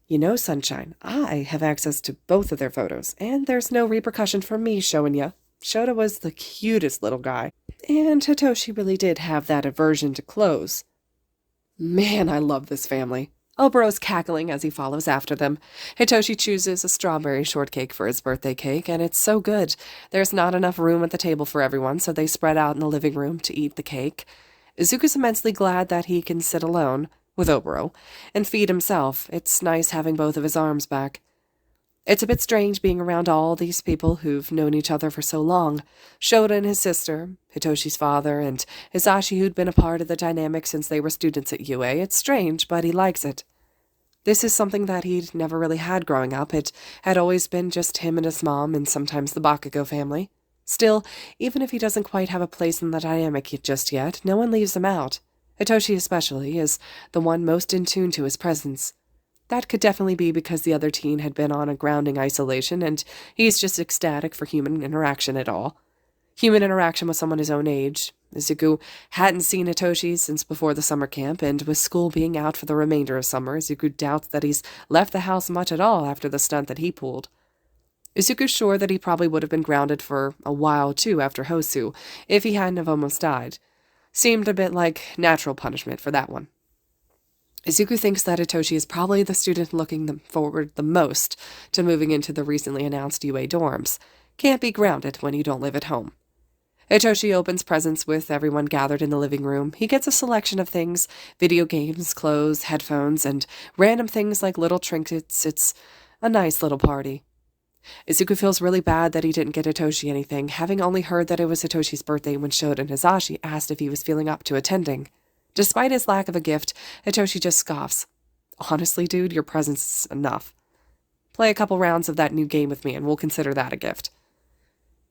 You know, Sunshine, I have access to both of their photos, and there's no repercussion for me showing you. Shota was the cutest little guy, and Hitoshi really did have that aversion to clothes. Man, I love this family. Oborough's cackling as he follows after them. Hitoshi chooses a strawberry shortcake for his birthday cake, and it's so good. There's not enough room at the table for everyone, so they spread out in the living room to eat the cake. Izuku's immensely glad that he can sit alone with Oboro and feed himself. It's nice having both of his arms back. It's a bit strange being around all these people who've known each other for so long. Shota and his sister, Hitoshi's father, and Hisashi, who'd been a part of the dynamic since they were students at Yuuei. It's strange, but he likes it. This is something that he'd never really had growing up. It had always been just him and his mom and sometimes the Bakugo family. Still, even if he doesn't quite have a place in the dynamic just yet, no one leaves him out. Hitoshi especially is the one most in tune to his presence. That could definitely be because the other teen had been on a grounding isolation, and he's just ecstatic for human interaction at all. Human interaction with someone his own age. Izuku hadn't seen Hitoshi since before the summer camp, and with school being out for the remainder of summer, Izuku doubts that he's left the house much at all after the stunt that he pulled. Izuku's sure that he probably would have been grounded for a while, too, after Hosu, if he hadn't have almost died. Seemed a bit like natural punishment for that one. Izuku thinks that Hitoshi is probably the student looking forward the most to moving into the recently announced Yuuei dorms. Can't be grounded when you don't live at home. Hitoshi opens presents with everyone gathered in the living room. He gets a selection of things, video games, clothes, headphones, and random things like little trinkets. It's a nice little party. Izuku feels really bad that he didn't get Hitoshi anything, having only heard that it was Hitoshi's birthday when Shota and Hisashi asked if he was feeling up to attending. Despite his lack of a gift, Hitoshi just scoffs. Honestly, dude, your presence is enough. Play a couple rounds of that new game with me and we'll consider that a gift.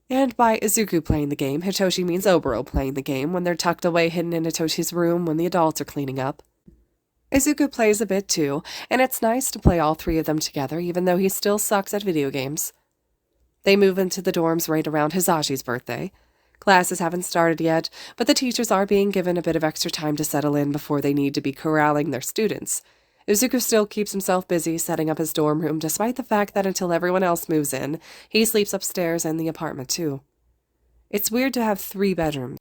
And by Izuku playing the game, Hitoshi means Oboro playing the game when they're tucked away hidden in Hitoshi's room when the adults are cleaning up. Izuku plays a bit too, and it's nice to play all three of them together even though he still sucks at video games. They move into the dorms right around Hisashi's birthday. Classes haven't started yet, but the teachers are being given a bit of extra time to settle in before they need to be corralling their students. Izuku still keeps himself busy setting up his dorm room despite the fact that until everyone else moves in, he sleeps upstairs in the apartment too. It's weird to have 3 bedrooms.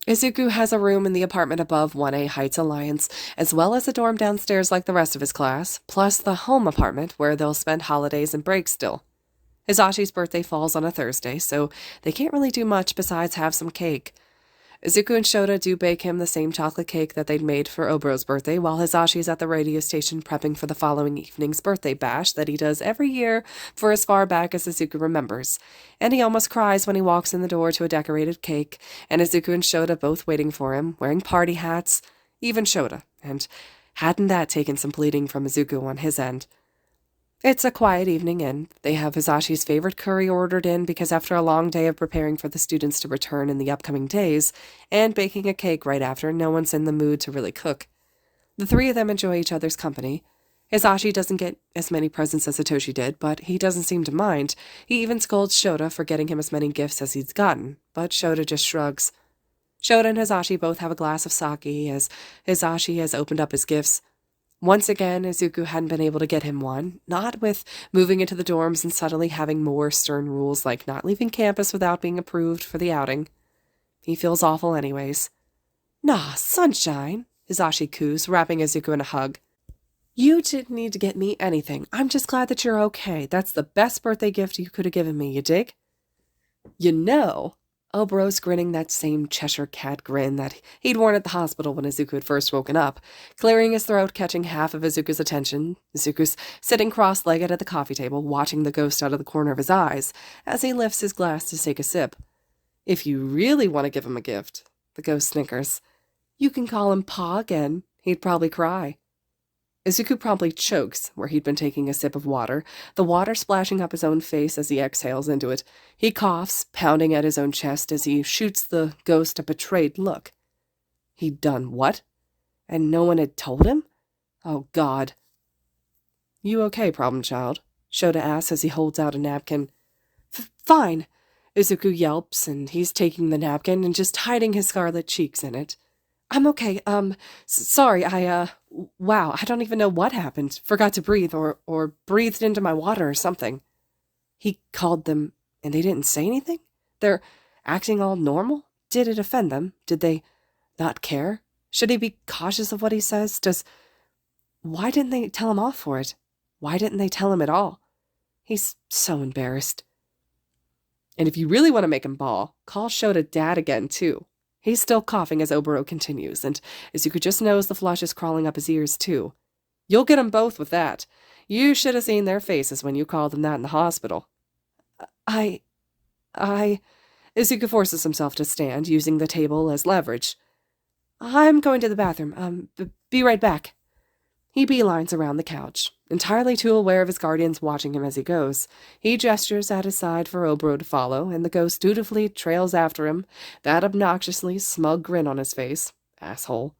Izuku has a room in the apartment above 1A Heights Alliance, as well as a dorm downstairs like the rest of his class, plus the home apartment where they'll spend holidays and breaks still. Hisashi's birthday falls on a Thursday, so they can't really do much besides have some cake. Izuku and Shota do bake him the same chocolate cake that they'd made for Oboro's birthday, while Hisashi's at the radio station prepping for the following evening's birthday bash that he does every year for as far back as Izuku remembers. And he almost cries when he walks in the door to a decorated cake, and Izuku and Shota both waiting for him, wearing party hats, even Shota, and hadn't that taken some pleading from Izuku on his end. It's a quiet evening, and they have Hisashi's favorite curry ordered in because after a long day of preparing for the students to return in the upcoming days, and baking a cake right after, no one's in the mood to really cook. The 3 of them enjoy each other's company. Hisashi doesn't get as many presents as Hitoshi did, but he doesn't seem to mind. He even scolds Shota for getting him as many gifts as he's gotten, but Shota just shrugs. Shota and Hisashi both have a glass of sake as Hisashi has opened up his gifts. Once again, Izuku hadn't been able to get him one, not with moving into the dorms and suddenly having more stern rules like not leaving campus without being approved for the outing. He feels awful anyways. Nah, Sunshine, Hisashi coos, wrapping Izuku in a hug. You didn't need to get me anything. I'm just glad that you're okay. That's the best birthday gift you could have given me, you dig? You know, Oboro's grinning that same Cheshire cat grin that he'd worn at the hospital when Izuku had first woken up, clearing his throat, catching half of Izuku's attention. Izuku's sitting cross-legged at the coffee table, watching the ghost out of the corner of his eyes as he lifts his glass to take a sip. If you really want to give him a gift, the ghost snickers, you can call him Pa again. He'd probably cry. Izuku promptly chokes where he'd been taking a sip of water, the water splashing up his own face as he exhales into it. He coughs, pounding at his own chest as he shoots the ghost a betrayed look. He'd done what? And no one had told him? Oh, God. You okay, problem child? Shota asks as he holds out a napkin. Fine, Izuku yelps, and he's taking the napkin and just hiding his scarlet cheeks in it. I'm okay. Sorry, wow, I don't even know what happened. Forgot to breathe or breathed into my water or something. He called them and they didn't say anything? They're acting all normal? Did it offend them? Did they not care? Should he be cautious of what he says? Why didn't they tell him off for it? Why didn't they tell him at all? He's so embarrassed. And if you really want to make him bawl, call Shota Dad again, too. He's still coughing as Oboro continues, and Izuku just knows the flush is crawling up his ears, too. You'll get 'em both with that. You should have seen their faces when you called them that in the hospital. I... Izuku forces himself to stand, using the table as leverage. I'm going to the bathroom. Be right back. He beelines around the couch, entirely too aware of his guardians watching him as he goes. He gestures at his side for Oboro to follow, and the ghost dutifully trails after him, that obnoxiously smug grin on his face. Asshole.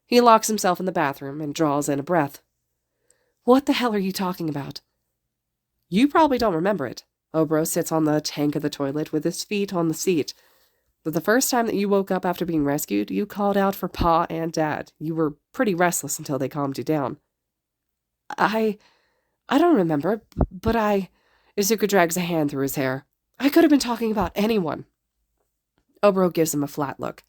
He locks himself in the bathroom and draws in a breath. What the hell are you talking about? You probably don't remember it. Oboro sits on the tank of the toilet with his feet on the seat. But the first time that you woke up after being rescued, you called out for Pa and Dad. You were pretty restless until they calmed you down. I don't remember, but Izuku drags a hand through his hair. I could have been talking about anyone. Oboro gives him a flat look.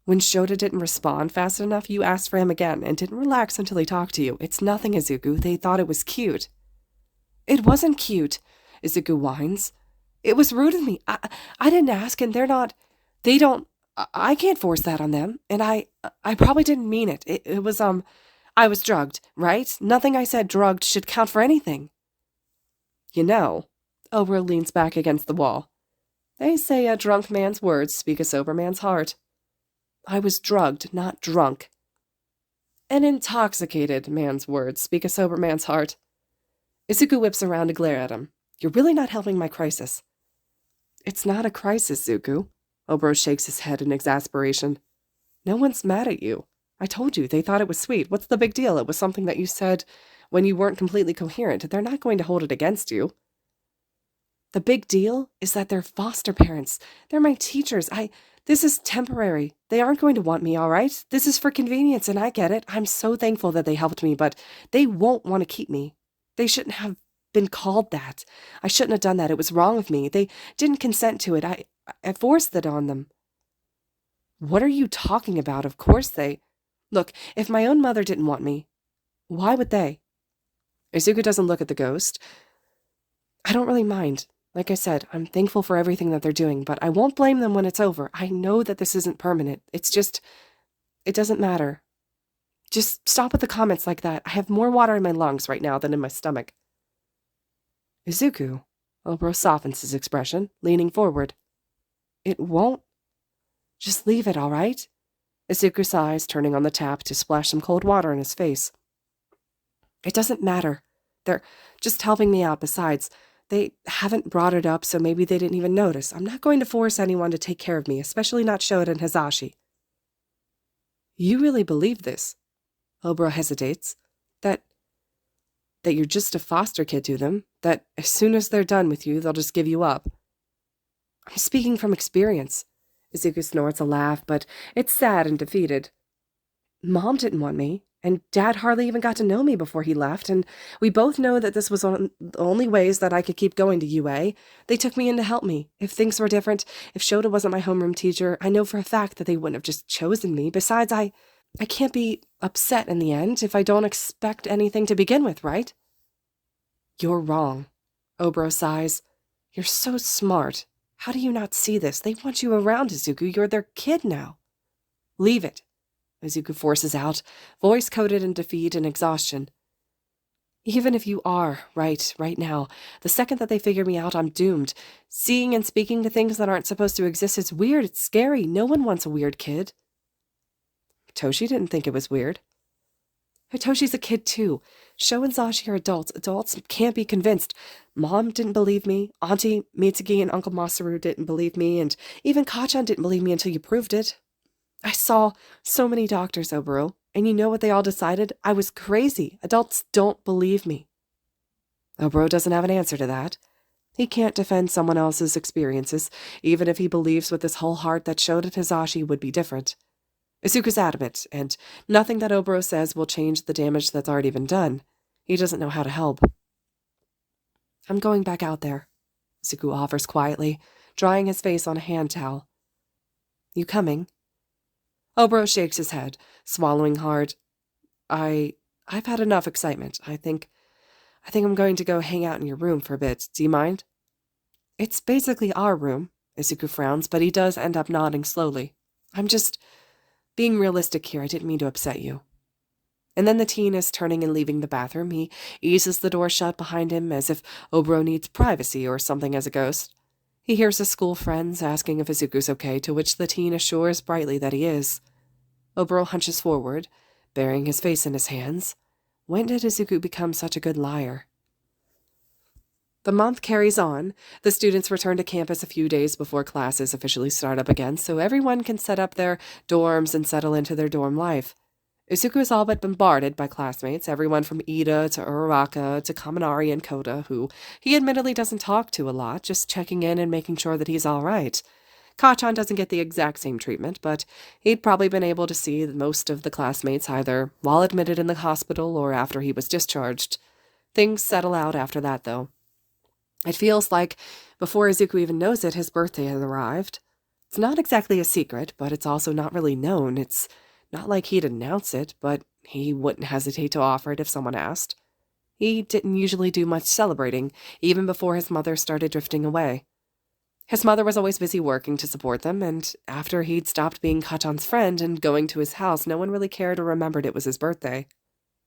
When Shota didn't respond fast enough, you asked for him again and didn't relax until he talked to you. It's nothing, Izuku. They thought it was cute. It wasn't cute, Izuku whines. It was rude of me. I didn't ask, and I can't force that on them, and I probably didn't mean it. It was, I was drugged, right? Nothing I said drugged should count for anything. You know, Oboro leans back against the wall. They say a drunk man's words speak a sober man's heart. I was drugged, not drunk. An intoxicated man's words speak a sober man's heart. Izuku whips around to glare at him. You're really not helping my crisis. It's not a crisis, Zuku. Oboro shakes his head in exasperation. No one's mad at you. I told you, they thought it was sweet. What's the big deal? It was something that you said when you weren't completely coherent. They're not going to hold it against you. The big deal is that they're foster parents. They're my teachers. This is temporary. They aren't going to want me, all right? This is for convenience, and I get it. I'm so thankful that they helped me, but they won't want to keep me. They shouldn't have been called that. I shouldn't have done that. It was wrong of me. They didn't consent to it. I forced it on them. What are you talking about? Of course they... Look, if my own mother didn't want me, why would they? Izuku doesn't look at the ghost. I don't really mind. Like I said, I'm thankful for everything that they're doing, but I won't blame them when it's over. I know that this isn't permanent. It's just... It doesn't matter. Just stop with the comments like that. I have more water in my lungs right now than in my stomach. Izuku. Oboro softens his expression, leaning forward. It won't. Just leave it, all right? Izuku sighs, turning on the tap to splash some cold water in his face. It doesn't matter. They're just helping me out. Besides, they haven't brought it up, so maybe they didn't even notice. I'm not going to force anyone to take care of me, especially not Shota and Hisashi. You really believe this? Oboro hesitates. That you're just a foster kid to them, that as soon as they're done with you, they'll just give you up. I'm speaking from experience. Izuku snorts a laugh, but it's sad and defeated. Mom didn't want me, and Dad hardly even got to know me before he left, and we both know that this was the only ways that I could keep going to Yuuei. They took me in to help me. If things were different, if Shota wasn't my homeroom teacher, I know for a fact that they wouldn't have just chosen me. Besides, I can't be upset in the end if I don't expect anything to begin with, right? You're wrong. Oboro sighs. You're so smart. How do you not see this? They want you around, Izuku. You're their kid now. Leave it. Izuku forces out, voice coated in defeat and exhaustion. Even if you are right now, the second that they figure me out, I'm doomed. Seeing and speaking to things that aren't supposed to exist is weird. It's scary. No one wants a weird kid. Toshi didn't think it was weird. Hitoshi's a kid too. Sho and Zashi are adults. Adults can't be convinced. Mom didn't believe me. Auntie Mitsugi and Uncle Masaru didn't believe me. And even Kachan didn't believe me until you proved it. I saw so many doctors, Oboro. And you know what they all decided? I was crazy. Adults don't believe me. Oboro doesn't have an answer to that. He can't defend someone else's experiences, even if he believes with his whole heart that Shota and Hisashi would be different. Izuku's adamant, and nothing that Oboro says will change the damage that's already been done. He doesn't know how to help. I'm going back out there, Izuku offers quietly, drying his face on a hand towel. You coming? Oboro shakes his head, swallowing hard. I've had enough excitement. I think I'm going to go hang out in your room for a bit. Do you mind? It's basically our room, Izuku frowns, but he does end up nodding slowly. I'm just being realistic here. I didn't mean to upset you. And then the teen is turning and leaving the bathroom. He eases the door shut behind him as if Oboro needs privacy or something as a ghost. He hears his school friends asking if Izuku's okay, to which the teen assures brightly that he is. Oboro hunches forward, burying his face in his hands. When did Izuku become such a good liar? The month carries on. The students return to campus a few days before classes officially start up again, so everyone can set up their dorms and settle into their dorm life. Izuku is all but bombarded by classmates, everyone from Ida to Uraraka to Kaminari and Koda, who he admittedly doesn't talk to a lot, just checking in and making sure that he's all right. Kachan doesn't get the exact same treatment, but he'd probably been able to see most of the classmates either while admitted in the hospital or after he was discharged. Things settle out after that, though. It feels like, before Izuku even knows it, his birthday has arrived. It's not exactly a secret, but it's also not really known. It's not like he'd announce it, but he wouldn't hesitate to offer it if someone asked. He didn't usually do much celebrating, even before his mother started drifting away. His mother was always busy working to support them, and after he'd stopped being Kachan's friend and going to his house, no one really cared or remembered it was his birthday.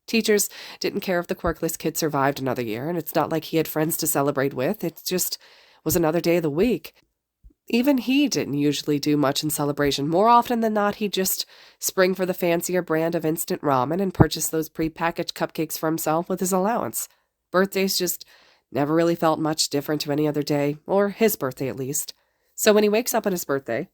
Teachers didn't care if the quirkless kid survived another year, and it's not like he had friends to celebrate with. It just was another day of the week. Even he didn't usually do much in celebration. More often than not, he'd just spring for the fancier brand of instant ramen and purchase those pre-packaged cupcakes for himself with his allowance. Birthdays just never really felt much different to any other day, or his birthday at least. So when he wakes up on his birthday,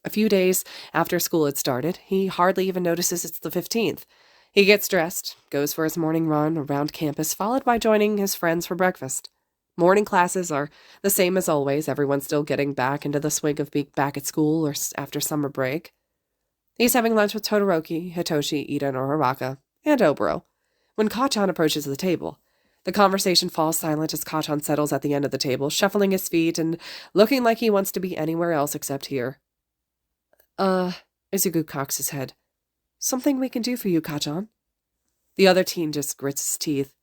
a few days after school had started, he hardly even notices it's the 15th. He gets dressed, goes for his morning run around campus, followed by joining his friends for breakfast. Morning classes are the same as always. Everyone's still getting back into the swing of being back at school or after summer break. He's having lunch with Todoroki, Hitoshi, Ida, and Uraraka, and Oboro. When Kachan approaches the table, the conversation falls silent as Kachan settles at the end of the table, shuffling his feet and looking like he wants to be anywhere else except here. Izuku cocks his head. Something we can do for you, Kachan? The other teen just grits his teeth.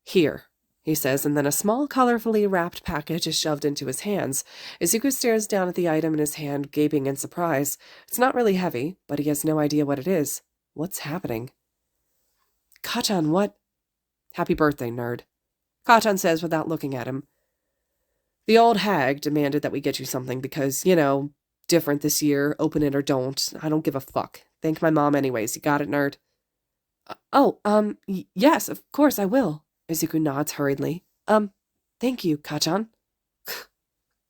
Here, he says, and then a small, colorfully wrapped package is shoved into his hands. Izuku stares down at the item in his hand, gaping in surprise. It's not really heavy, but he has no idea what it is. What's happening? Kachan, what? Happy birthday, nerd. Kachan says without looking at him. The old hag demanded that we get you something because, different this year, open it or don't. I don't give a fuck. Thank my mom anyways. You got it, nerd? Yes, of course I will. Izuku nods hurriedly. Thank you, Kachan.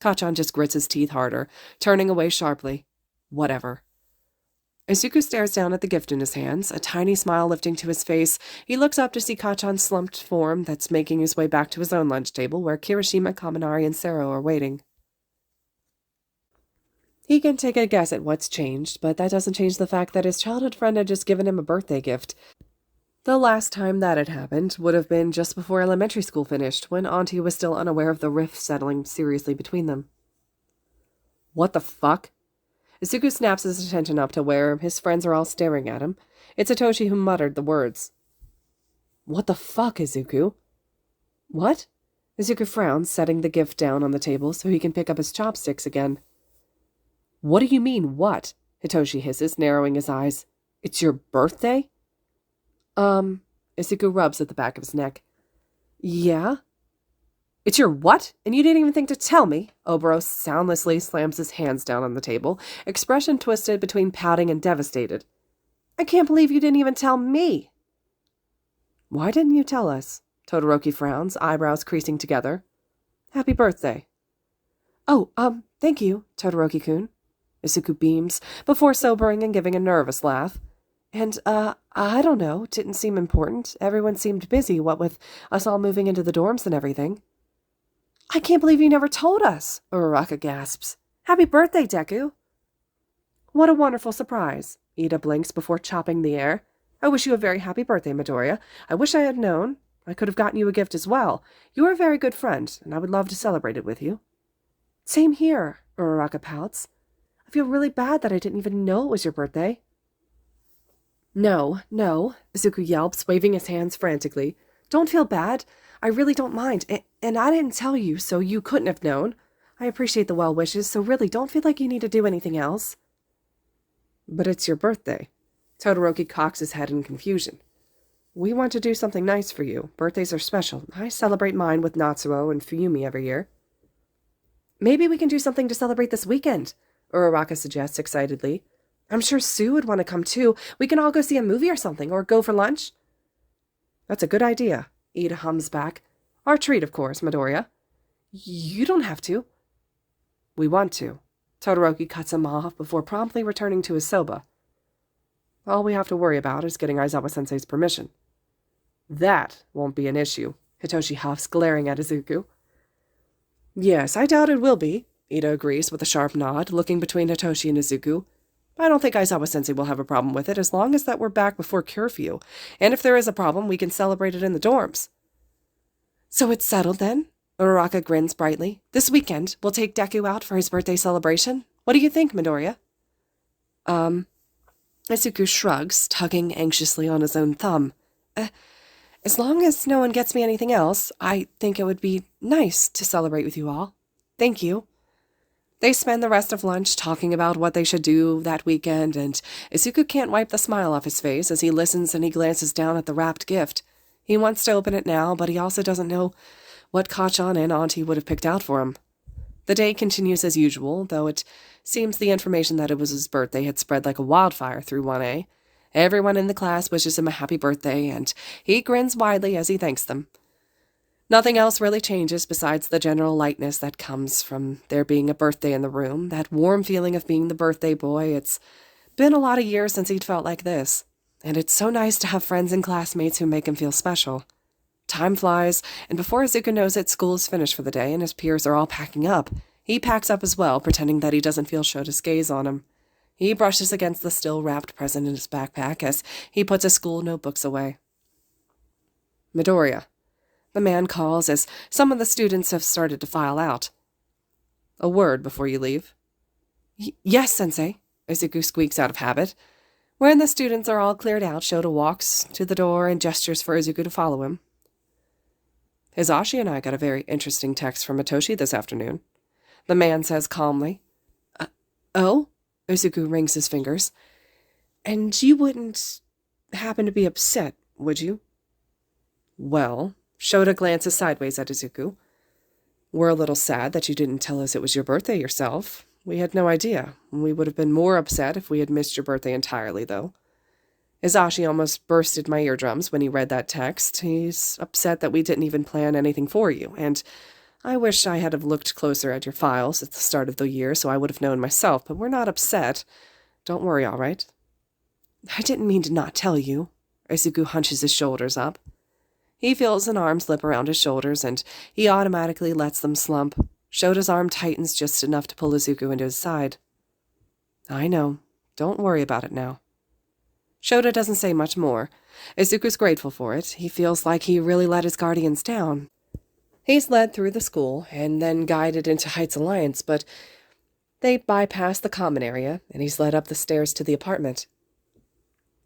Kachan just grits his teeth harder, turning away sharply. Whatever. Izuku stares down at the gift in his hands, a tiny smile lifting to his face. He looks up to see Kachan's slumped form that's making his way back to his own lunch table, where Kirishima, Kaminari, and Sero are waiting. He can take a guess at what's changed, but that doesn't change the fact that his childhood friend had just given him a birthday gift. The last time that had happened would have been just before elementary school finished, when Auntie was still unaware of the rift settling seriously between them. What the fuck? Izuku snaps his attention up to where his friends are all staring at him. It's Hitoshi who muttered the words. What the fuck, Izuku? What? Izuku frowns, setting the gift down on the table so he can pick up his chopsticks again. What do you mean, what? Hitoshi hisses, narrowing his eyes. It's your birthday? Izuku rubs at the back of his neck. Yeah? It's your what? And you didn't even think to tell me? Oboro soundlessly slams his hands down on the table, expression twisted between pouting and devastated. I can't believe you didn't even tell me. Why didn't you tell us? Todoroki frowns, eyebrows creasing together. Happy birthday. Oh, thank you, Todoroki-kun. Izuku beams, before sobering and giving a nervous laugh. And, I don't know, didn't seem important. Everyone seemed busy, what with us all moving into the dorms and everything. I can't believe you never told us, Uraraka gasps. Happy birthday, Deku. What a wonderful surprise, Ida blinks before chopping the air. I wish you a very happy birthday, Midoriya. I wish I had known. I could have gotten you a gift as well. You are a very good friend, and I would love to celebrate it with you. Same here, Uraraka pouts. I feel really bad that I didn't even know it was your birthday. No, Izuku yelps, waving his hands frantically. Don't feel bad. I really don't mind, and I didn't tell you, so you couldn't have known. I appreciate the well wishes, so really don't feel like you need to do anything else. But it's your birthday. Todoroki cocks his head in confusion. We want to do something nice for you. Birthdays are special. I celebrate mine with Natsuo and Fuyumi every year. Maybe we can do something to celebrate this weekend, Uraraka suggests excitedly. I'm sure Sue would want to come too. We can all go see a movie or something, or go for lunch. That's a good idea, Ida hums back. Our treat, of course, Midoriya. You don't have to. We want to. Todoroki cuts him off before promptly returning to his soba. All we have to worry about is getting Aizawa-sensei's permission. That won't be an issue, Hitoshi huffs, glaring at Izuku. Yes, I doubt it will be, Ida agrees with a sharp nod, looking between Hitoshi and Izuku. I don't think Aizawa-sensei will have a problem with it as long as that we're back before curfew, and if there is a problem, we can celebrate it in the dorms. So it's settled then? Uraraka grins brightly. This weekend, we'll take Deku out for his birthday celebration. What do you think, Midoriya? Izuku shrugs, tugging anxiously on his own thumb. As long as no one gets me anything else, I think it would be nice to celebrate with you all. Thank you. They spend the rest of lunch talking about what they should do that weekend, and Izuku can't wipe the smile off his face as he listens and he glances down at the wrapped gift. He wants to open it now, but he also doesn't know what Kachan and Auntie would have picked out for him. The day continues as usual, though it seems the information that it was his birthday had spread like a wildfire through 1A. Everyone in the class wishes him a happy birthday, and he grins widely as he thanks them. Nothing else really changes besides the general lightness that comes from there being a birthday in the room, that warm feeling of being the birthday boy. It's been a lot of years since he'd felt like this, and it's so nice to have friends and classmates who make him feel special. Time flies, and before Izuku knows it, school is finished for the day and his peers are all packing up. He packs up as well, pretending that he doesn't feel Shota's gaze on him. He brushes against the still-wrapped present in his backpack as he puts his school notebooks away. Midoriya, the man calls as some of the students have started to file out. A word before you leave. Yes, Sensei, Izuku squeaks out of habit. When the students are all cleared out, Shota walks to the door and gestures for Izuku to follow him. Hizashi and I got a very interesting text from Hitoshi this afternoon. The man says calmly. Oh? Izuku rings his fingers. And you wouldn't happen to be upset, would you? Well, Shota glances sideways at Izuku. We're a little sad that you didn't tell us it was your birthday yourself. We had no idea. We would have been more upset if we had missed your birthday entirely, though. Hizashi almost bursted my eardrums when he read that text. He's upset that we didn't even plan anything for you, and I wish I had have looked closer at your files at the start of the year so I would have known myself, but we're not upset. Don't worry, all right? I didn't mean to not tell you. Izuku hunches his shoulders up. He feels an arm slip around his shoulders, and he automatically lets them slump. Shota's arm tightens just enough to pull Izuku into his side. I know. Don't worry about it now. Shota doesn't say much more. Izuku's grateful for it. He feels like he really let his guardians down. He's led through the school and then guided into Heights Alliance, but they bypass the common area, and he's led up the stairs to the apartment.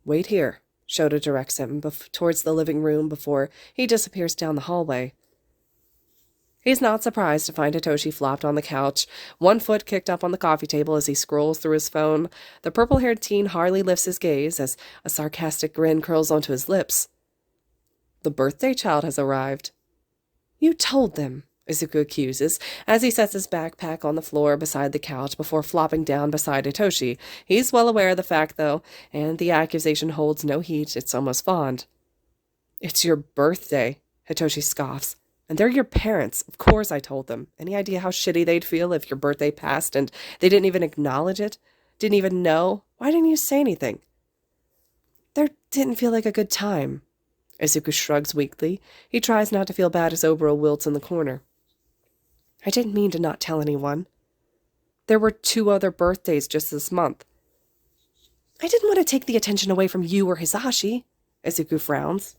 Wait here, Shota directs him towards the living room before he disappears down the hallway. He's not surprised to find Hitoshi flopped on the couch, one foot kicked up on the coffee table as he scrolls through his phone. The purple-haired teen hardly lifts his gaze as a sarcastic grin curls onto his lips. The birthday child has arrived. You told them, Izuku accuses, as he sets his backpack on the floor beside the couch before flopping down beside Hitoshi. He's well aware of the fact, though, and the accusation holds no heat. It's almost fond. It's your birthday, Hitoshi scoffs. And they're your parents. Of course I told them. Any idea how shitty they'd feel if your birthday passed and they didn't even acknowledge it? Didn't even know? Why didn't you say anything? There didn't feel like a good time. Izuku shrugs weakly. He tries not to feel bad as Oboro wilts in the corner. I didn't mean to not tell anyone. There were 2 other birthdays just this month. I didn't want to take the attention away from you or Hisashi. Izuku frowns.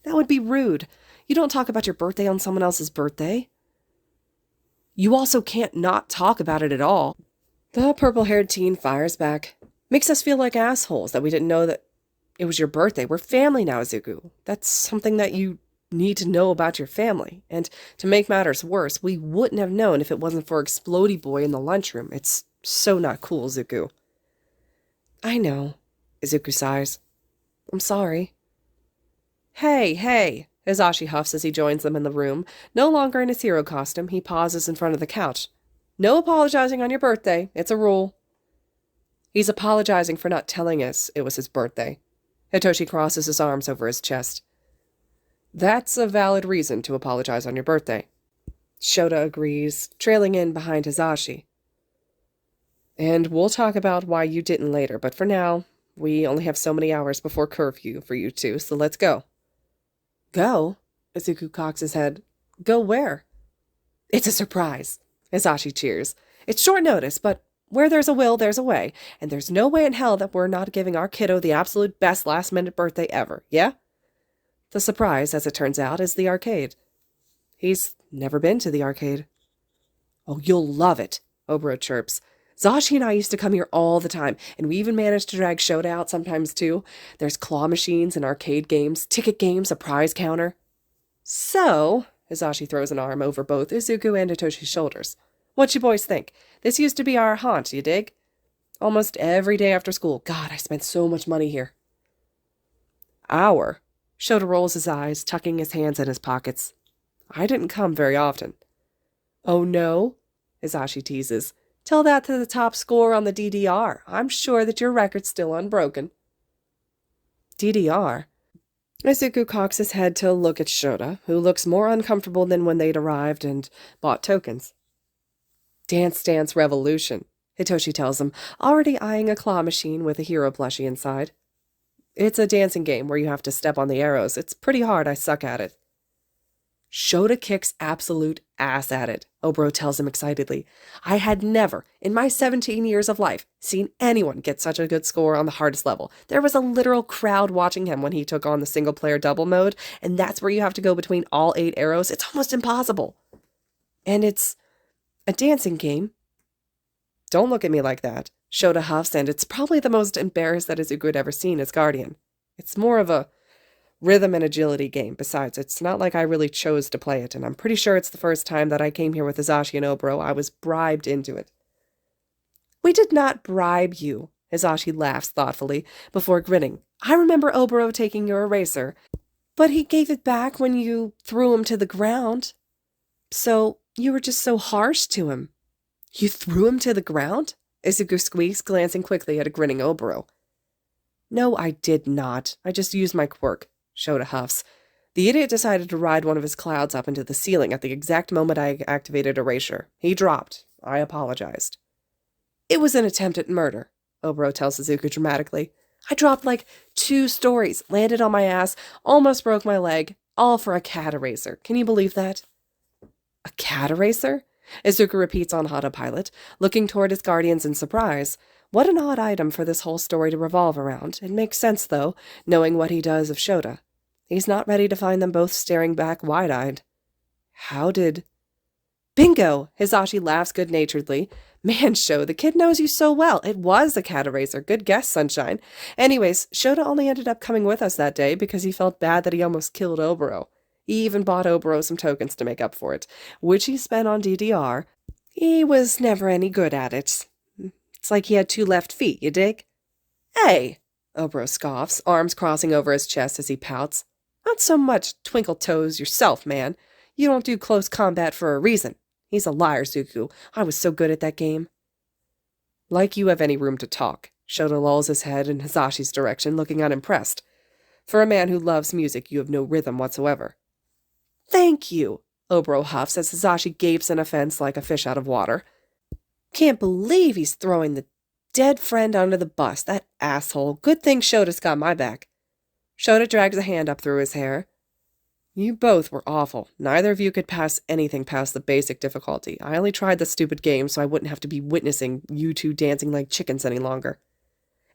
That would be rude. You don't talk about your birthday on someone else's birthday. You also can't not talk about it at all. The purple-haired teen fires back. Makes us feel like assholes that we didn't know that it was your birthday. We're family now, Izuku. That's something that you need to know about your family. And to make matters worse, we wouldn't have known if it wasn't for Explodey Boy in the lunchroom. It's so not cool, Izuku. I know, Izuku sighs. I'm sorry. Hey, Hisashi huffs as he joins them in the room. No longer in his hero costume, he pauses in front of the couch. No apologizing on your birthday. It's a rule. He's apologizing for not telling us it was his birthday. Hitoshi crosses his arms over his chest. That's a valid reason to apologize on your birthday. Shota agrees, trailing in behind Hisashi. And we'll talk about why you didn't later, but for now, we only have so many hours before curfew for you two, so let's go. Go? Izuku cocks his head. Go where? It's a surprise. Hisashi cheers. It's short notice, but where there's a will, there's a way, and there's no way in hell that we're not giving our kiddo the absolute best last-minute birthday ever, yeah? The surprise, as it turns out, is the arcade. He's never been to the arcade. Oh, you'll love it, Oboro chirps. Zashi and I used to come here all the time, and we even managed to drag Shota out sometimes, too. There's claw machines and arcade games, ticket games, a prize counter. So, Hisashi throws an arm over both Izuku and Hitoshi's shoulders. What you boys think? This used to be our haunt, you dig? Almost every day after school. God, I spent so much money here. Our? Shota rolls his eyes, tucking his hands in his pockets. I didn't come very often. Oh, no? Hisashi teases. Tell that to the top scorer on the DDR. I'm sure that your record's still unbroken. DDR? Izuku cocks his head to look at Shota, who looks more uncomfortable than when they'd arrived and bought tokens. Dance Dance Revolution, Hitoshi tells him, already eyeing a claw machine with a hero plushie inside. It's a dancing game where you have to step on the arrows. It's pretty hard. I suck at it. Shota kicks absolute ass at it, Oboro tells him excitedly. I had never, in my 17 years of life, seen anyone get such a good score on the hardest level. There was a literal crowd watching him when he took on the single-player double mode, and that's where you have to go between all 8 arrows. It's almost impossible. And it's a dancing game. Don't look at me like that, Shota huffs, and it's probably the most embarrassed that Izuku had ever seen as Guardian. It's more of a rhythm and agility game. Besides, it's not like I really chose to play it, and I'm pretty sure it's the first time that I came here with Hisashi and Oboro. I was bribed into it. We did not bribe you, Hisashi laughs thoughtfully, before grinning. I remember Oboro taking your eraser, but he gave it back when you threw him to the ground. So, you were just so harsh to him. You threw him to the ground? Izuku squeaks, glancing quickly at a grinning Oboro. No, I did not. I just used my quirk. Shota huffs. The idiot decided to ride one of his clouds up into the ceiling at the exact moment I activated Erasure. He dropped. I apologized. It was an attempt at murder, Oboro tells Izuku dramatically. I dropped like 2 stories, landed on my ass, almost broke my leg, all for a cat eraser. Can you believe that? A cat eraser? Izuku repeats on autopilot, looking toward his guardians in surprise. What an odd item for this whole story to revolve around. It makes sense, though, knowing what he does of Shota. He's not ready to find them both staring back wide-eyed. How did... Bingo! Hisashi laughs good-naturedly. Man, Sho, the kid knows you so well. It was a cat eraser. Good guess, Sunshine. Anyways, Shota only ended up coming with us that day because he felt bad that he almost killed Oboro. He even bought Oboro some tokens to make up for it, which he spent on DDR. He was never any good at it. It's like he had 2 left feet, you dig? Hey! Oboro scoffs, arms crossing over his chest as he pouts. Not so much twinkle toes yourself, man. You don't do close combat for a reason. He's a liar, Zuku. I was so good at that game. Like you have any room to talk. Shota lolls his head in Hisashi's direction, looking unimpressed. For a man who loves music, you have no rhythm whatsoever. Thank you, Oboro huffs as Hisashi gapes in offense like a fish out of water. Can't believe he's throwing the dead friend under the bus. That asshole. Good thing Shota's got my back. Shota drags a hand up through his hair. You both were awful. Neither of you could pass anything past the basic difficulty. I only tried the stupid game so I wouldn't have to be witnessing you two dancing like chickens any longer.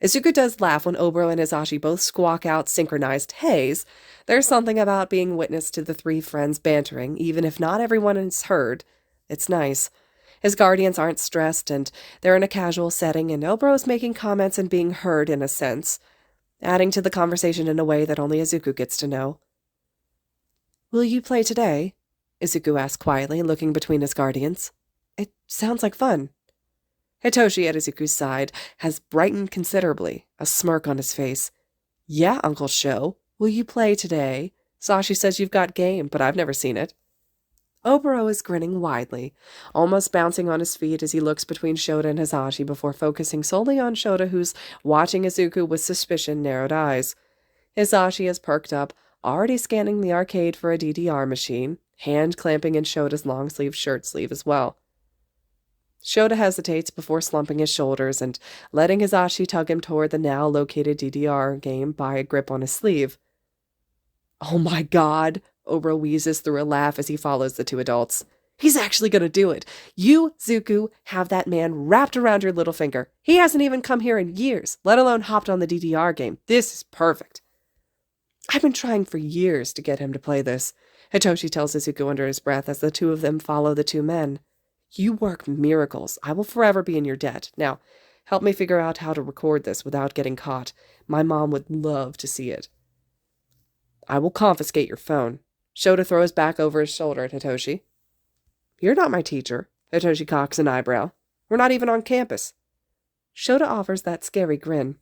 Izuku does laugh when Oboro and Hisashi both squawk out synchronized heys. There's something about being witness to the three friends bantering, even if not everyone is heard. It's nice. His guardians aren't stressed, and they're in a casual setting, and Oboro's making comments and being heard in a sense, adding to the conversation in a way that only Izuku gets to know. "Will you play today?" Izuku asks quietly, looking between his guardians. "It sounds like fun." Hitoshi at Izuku's side has brightened considerably, a smirk on his face. "Yeah, Uncle Sho. Will you play today? Sashi says you've got game, but I've never seen it." Oboro is grinning widely, almost bouncing on his feet as he looks between Shota and Hisashi before focusing solely on Shota, who's watching Izuku with suspicion-narrowed eyes. Hisashi is perked up, already scanning the arcade for a DDR machine, hand clamping in Shota's long-sleeved shirt sleeve as well. Shota hesitates before slumping his shoulders and letting Hisashi tug him toward the now-located DDR game by a grip on his sleeve. "Oh my god," Oboro wheezes through a laugh as he follows the two adults. "He's actually going to do it. You, Zuku, have that man wrapped around your little finger. He hasn't even come here in years, let alone hopped on the DDR game. This is perfect." "I've been trying for years to get him to play this," Hitoshi tells Izuku under his breath as the two of them follow the two men. "You work miracles. I will forever be in your debt. Now, help me figure out how to record this without getting caught. My mom would love to see it." "I will confiscate your phone." Shota throws back over his shoulder at Hitoshi. "You're not my teacher." Hitoshi cocks an eyebrow. "We're not even on campus." Shota offers that scary grin.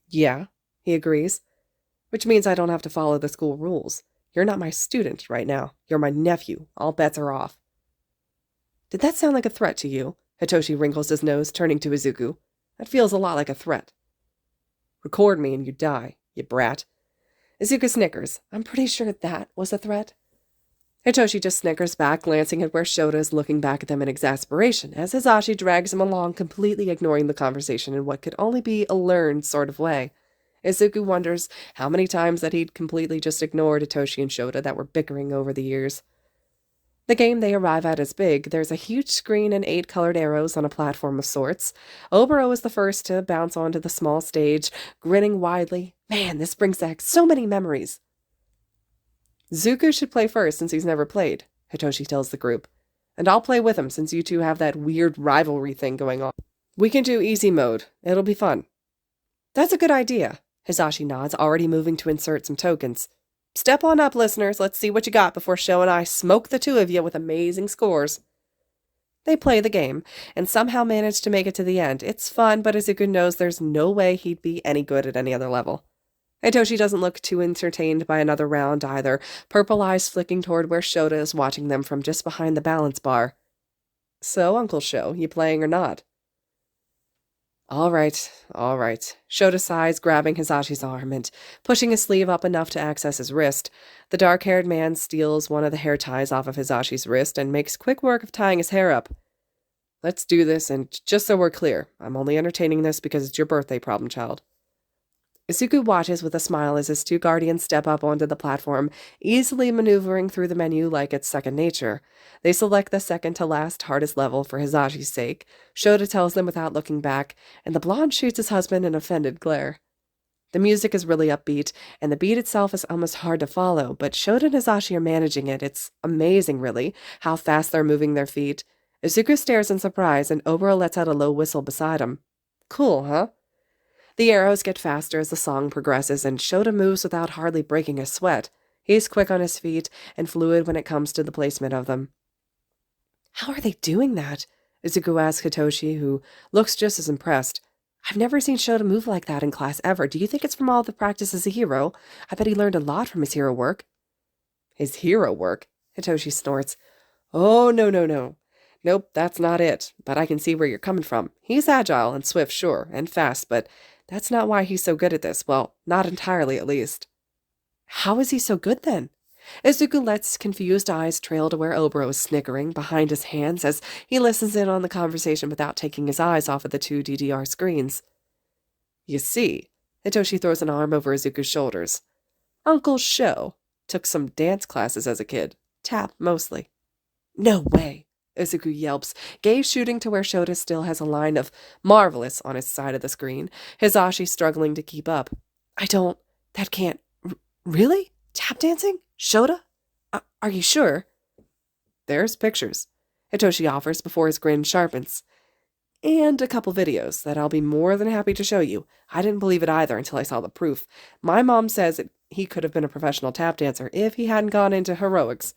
"Yeah," he agrees. "Which means I don't have to follow the school rules. You're not my student right now. You're my nephew. All bets are off." "Did that sound like a threat to you?" Hitoshi wrinkles his nose, turning to Izuku. "That feels a lot like a threat." "Record me and you die, you brat." Izuku snickers. "I'm pretty sure that was a threat." Hitoshi just snickers back, glancing at where Shota is looking back at them in exasperation, as Hisashi drags him along, completely ignoring the conversation in what could only be a learned sort of way. Izuku wonders how many times that he'd completely just ignored Hitoshi and Shota that were bickering over the years. The game they arrive at is big. There's a huge screen and 8 colored arrows on a platform of sorts. Oboro is the first to bounce onto the small stage, grinning widely. "Man, this brings back so many memories." "Zuku should play first since he's never played," Hitoshi tells the group. "And I'll play with him since you two have that weird rivalry thing going on. We can do easy mode. It'll be fun." "That's a good idea." Hisashi nods, already moving to insert some tokens. "Step on up, listeners. Let's see what you got before Sho and I smoke the two of you with amazing scores." They play the game, and somehow manage to make it to the end. It's fun, but Izuku knows there's no way he'd be any good at any other level. Hitoshi doesn't look too entertained by another round either, purple eyes flicking toward where Shota is watching them from just behind the balance bar. "So, Uncle Sho, you playing or not?" All right. Shota sighs, grabbing Hisashi's arm and pushing his sleeve up enough to access his wrist. The dark-haired man steals one of the hair ties off of Hisashi's wrist and makes quick work of tying his hair up. "Let's do this, and just so we're clear, I'm only entertaining this because it's your birthday, problem child." Izuku watches with a smile as his two guardians step up onto the platform, easily maneuvering through the menu like it's second nature. They select the second-to-last hardest level for Hisashi's sake. Shota tells them without looking back, and the blonde shoots his husband an offended glare. The music is really upbeat, and the beat itself is almost hard to follow, but Shota and Hisashi are managing it. It's amazing, really, how fast they're moving their feet. Izuku stares in surprise, and Oboro lets out a low whistle beside him. "Cool, huh?" The arrows get faster as the song progresses, and Shota moves without hardly breaking a sweat. He's quick on his feet and fluid when it comes to the placement of them. "How are they doing that?" Izuku asks Hitoshi, who looks just as impressed. "I've never seen Shota move like that in class ever. Do you think it's from all the practice as a hero? I bet he learned a lot from his hero work." "His hero work?" Hitoshi snorts. "Oh, no. Nope, that's not it. But I can see where you're coming from. He's agile and swift, sure, and fast, but that's not why he's so good at this. Well, not entirely, at least." "How is he so good, then?" Izuku lets confused eyes trail to where Oboro is snickering behind his hands as he listens in on the conversation without taking his eyes off of the two DDR screens. "You see," Hitoshi throws an arm over Izuku's shoulders. "Uncle Sho took some dance classes as a kid. Tap, mostly." "No way." Izuku yelps, gaze shooting to where Shota still has a line of marvelous on his side of the screen, Hisashi struggling to keep up. That can't, really? Tap dancing? Shota? Are you sure? There's pictures, Hitoshi offers before his grin sharpens. And a couple videos that I'll be more than happy to show you. I didn't believe it either until I saw the proof. My mom says he could have been a professional tap dancer if he hadn't gone into heroics.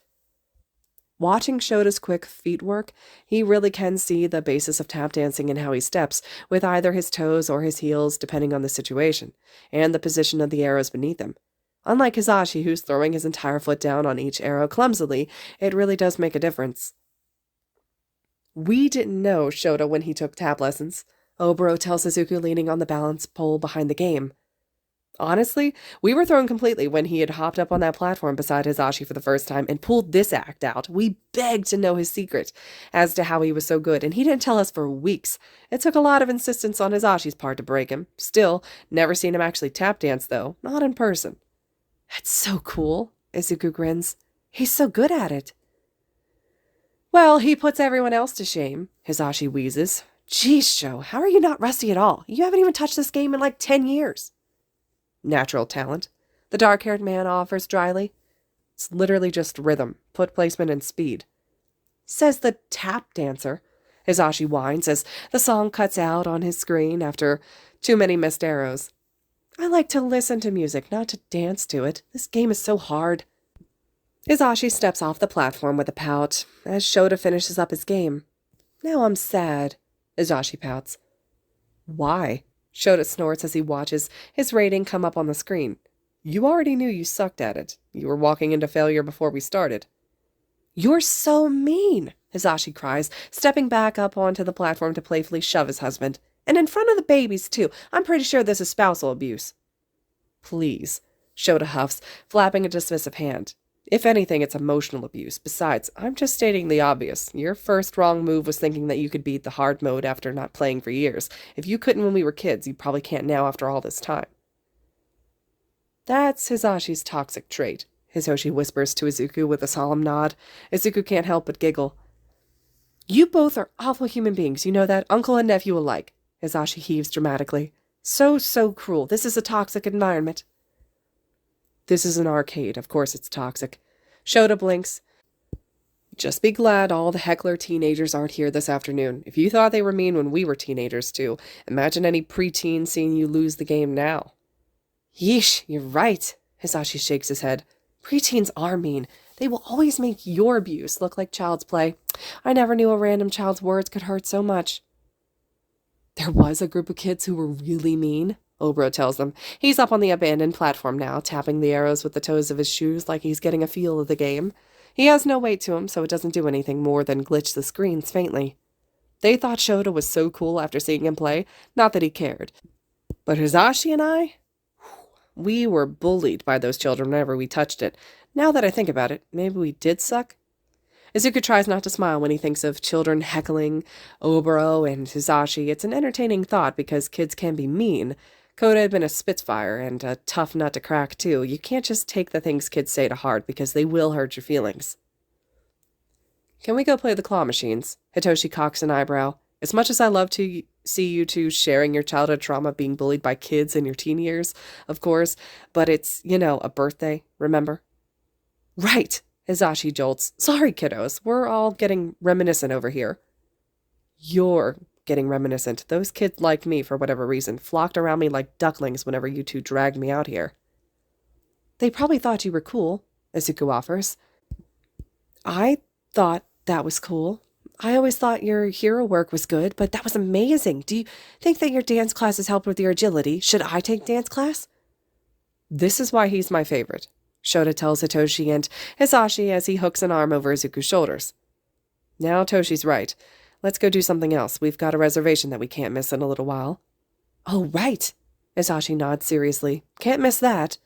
Watching Shota's quick feet work, he really can see the basis of tap dancing in how he steps, with either his toes or his heels depending on the situation, and the position of the arrows beneath him. Unlike Hisashi, who's throwing his entire foot down on each arrow clumsily, it really does make a difference. We didn't know Shota when he took tap lessons, Oboro tells Izuku leaning on the balance pole behind the game. Honestly, we were thrown completely when he had hopped up on that platform beside Hisashi for the first time and pulled this act out. We begged to know his secret as to how he was so good, and he didn't tell us for weeks. It took a lot of insistence on Hisashi's part to break him. Still, never seen him actually tap dance, though. Not in person. That's so cool, Izuku grins. He's so good at it. Well, he puts everyone else to shame, Hisashi wheezes. Geez, Sho, how are you not rusty at all? You haven't even touched this game in like 10 years. Natural talent, the dark-haired man offers dryly. It's literally just rhythm, foot placement, and speed. Says the tap dancer, Hisashi whines as the song cuts out on his screen after too many missed arrows. I like to listen to music, not to dance to it. This game is so hard. Hisashi steps off the platform with a pout as Shota finishes up his game. Now I'm sad, Hisashi pouts. Why? Shota snorts as he watches his rating come up on the screen. You already knew you sucked at it. You were walking into failure before we started. You're so mean, Hisashi cries, stepping back up onto the platform to playfully shove his husband. And in front of the babies, too. I'm pretty sure this is spousal abuse. Please, Shota huffs, flapping a dismissive hand. If anything, it's emotional abuse. Besides, I'm just stating the obvious. Your first wrong move was thinking that you could beat the hard mode after not playing for years. If you couldn't when we were kids, you probably can't now after all this time. That's Hisashi's toxic trait, Hisoshi whispers to Izuku with a solemn nod. Izuku can't help but giggle. You both are awful human beings, you know that? Uncle and nephew alike, Hisashi heaves dramatically. So cruel. This is a toxic environment. This is an arcade. Of course it's toxic. Shota blinks. Just be glad all the heckler teenagers aren't here this afternoon. If you thought they were mean when we were teenagers, too, imagine any preteen seeing you lose the game now. Yeesh, you're right, Hisashi shakes his head. Preteens are mean. They will always make your abuse look like child's play. I never knew a random child's words could hurt so much. There was a group of kids who were really mean, Oboro tells them. He's up on the abandoned platform now, tapping the arrows with the toes of his shoes like he's getting a feel of the game. He has no weight to him, so it doesn't do anything more than glitch the screens faintly. They thought Shota was so cool after seeing him play, not that he cared. But Hisashi and I? We were bullied by those children whenever we touched it. Now that I think about it, maybe we did suck? Izuku tries not to smile when he thinks of children heckling Oboro and Hisashi. It's an entertaining thought because kids can be mean. Koda had been a spitfire and a tough nut to crack, too. You can't just take the things kids say to heart because they will hurt your feelings. Can we go play the claw machines? Hitoshi cocks an eyebrow. As much as I love to see you two sharing your childhood trauma being bullied by kids in your teen years, of course, but it's, a birthday, remember? Right, Hisashi jolts. Sorry, kiddos, we're all getting reminiscent over here. You're getting reminiscent. Those kids like me, for whatever reason, flocked around me like ducklings whenever you two dragged me out here. They probably thought you were cool, Izuku offers. I thought that was cool. I always thought your hero work was good, but that was amazing. Do you think that your dance classes helped with your agility? Should I take dance class? This is why he's my favorite, Shota tells Hitoshi and Hisashi as he hooks an arm over Izuku's shoulders. Now Toshi's right. Let's go do something else. We've got a reservation that we can't miss in a little while. Oh, right. Hisashi nods seriously. Can't miss that.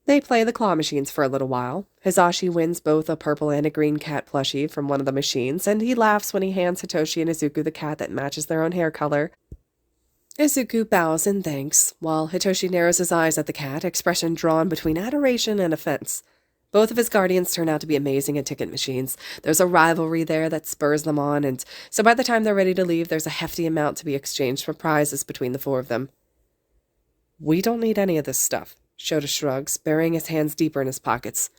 They play the claw machines for a little while. Hisashi wins both a purple and a green cat plushie from one of the machines, and he laughs when he hands Hitoshi and Izuku the cat that matches their own hair color. Izuku bows in thanks, while Hitoshi narrows his eyes at the cat, expression drawn between adoration and offense. Both of his guardians turn out to be amazing at ticket machines. There's a rivalry there that spurs them on, and so by the time they're ready to leave, there's a hefty amount to be exchanged for prizes between the four of them. We don't need any of this stuff, Shota shrugs, burying his hands deeper in his pockets.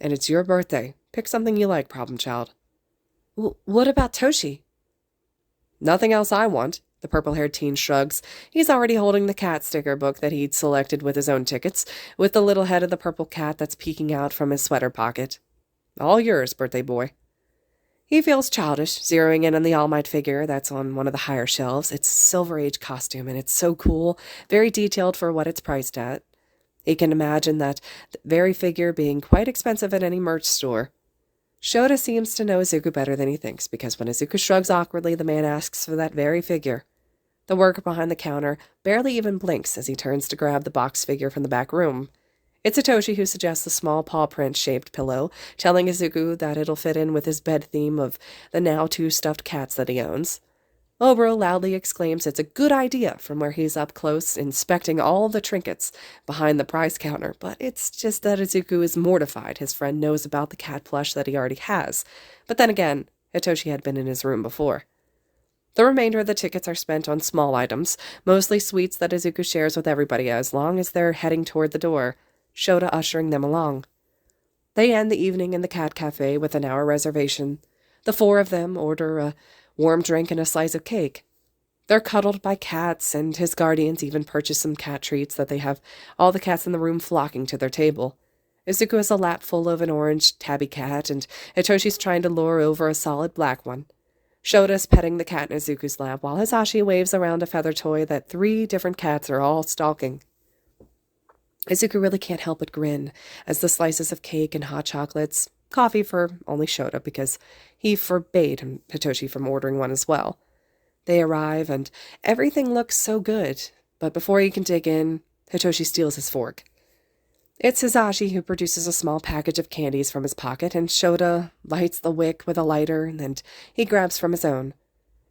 And it's your birthday. Pick something you like, problem child. What about Toshi? Nothing else I want, the purple-haired teen shrugs. He's already holding the cat sticker book that he'd selected with his own tickets, with the little head of the purple cat that's peeking out from his sweater pocket. All yours, birthday boy. He feels childish, zeroing in on the All Might figure that's on one of the higher shelves. It's a Silver Age costume, and it's so cool, very detailed for what it's priced at. He can imagine that very figure being quite expensive at any merch store. Shota seems to know Izuku better than he thinks, because when Izuku shrugs awkwardly, the man asks for that very figure. The worker behind the counter barely even blinks as he turns to grab the box figure from the back room. It's Satoshi who suggests a small paw print-shaped pillow, telling Izuku that it'll fit in with his bed theme of the now two stuffed cats that he owns. Oboro loudly exclaims it's a good idea from where he's up close, inspecting all the trinkets behind the price counter, but it's just that Izuku is mortified his friend knows about the cat plush that he already has. But then again, Hitoshi had been in his room before. The remainder of the tickets are spent on small items, mostly sweets that Izuku shares with everybody as long as they're heading toward the door, Shota ushering them along. They end the evening in the cat cafe with an hour reservation. The four of them order a warm drink and a slice of cake. They're cuddled by cats, and his guardians even purchase some cat treats that they have all the cats in the room flocking to their table. Izuku has a lap full of an orange tabby cat, and Hitoshi's trying to lure over a solid black one. Shota's petting the cat in Izuku's lap, while Hisashi waves around a feather toy that 3 different cats are all stalking. Izuku really can't help but grin as the slices of cake and hot chocolates, coffee for only Shota because he forbade Hitoshi from ordering one as well. They arrive and everything looks so good, but before he can dig in, Hitoshi steals his fork. It's Hisashi who produces a small package of candies from his pocket, and Shota lights the wick with a lighter, and he grabs from his own.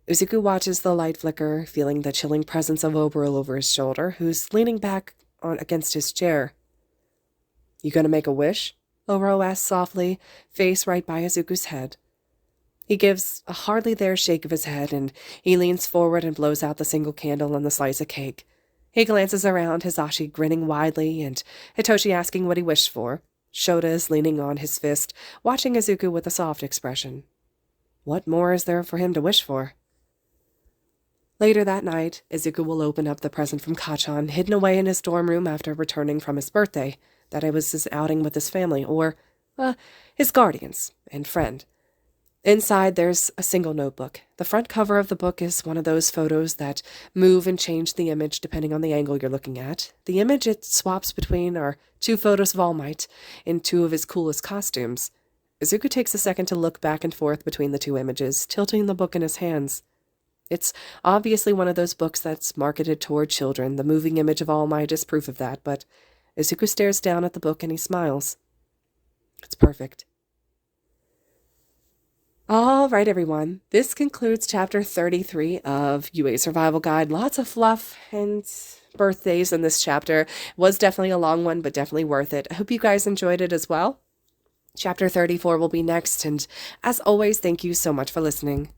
Izuku watches the light flicker, feeling the chilling presence of Oboro over his shoulder, who's leaning back against his chair. You gonna make a wish? Oboro asks softly, face right by Izuku's head. He gives a hardly there shake of his head, and he leans forward and blows out the single candle on the slice of cake. He glances around, Hisashi grinning widely, and Hitoshi asking what he wished for. Shota is leaning on his fist, watching Izuku with a soft expression. What more is there for him to wish for? Later that night, Izuku will open up the present from Kachan, hidden away in his dorm room after returning from his birthday, that it was his outing with his family, or, his guardians and friend. Inside, there's a single notebook. The front cover of the book is one of those photos that move and change the image depending on the angle you're looking at. The image it swaps between are 2 photos of All Might in 2 of his coolest costumes. Izuku takes a second to look back and forth between the 2 images, tilting the book in his hands. It's obviously one of those books that's marketed toward children. The moving image of All Might is proof of that, but Izuku stares down at the book and he smiles. It's perfect. All right, everyone. This concludes Chapter 33 of Yuuei Survival Guide. Lots of fluff and birthdays in this chapter. It was definitely a long one, but definitely worth it. I hope you guys enjoyed it as well. Chapter 34 will be next, and as always, thank you so much for listening.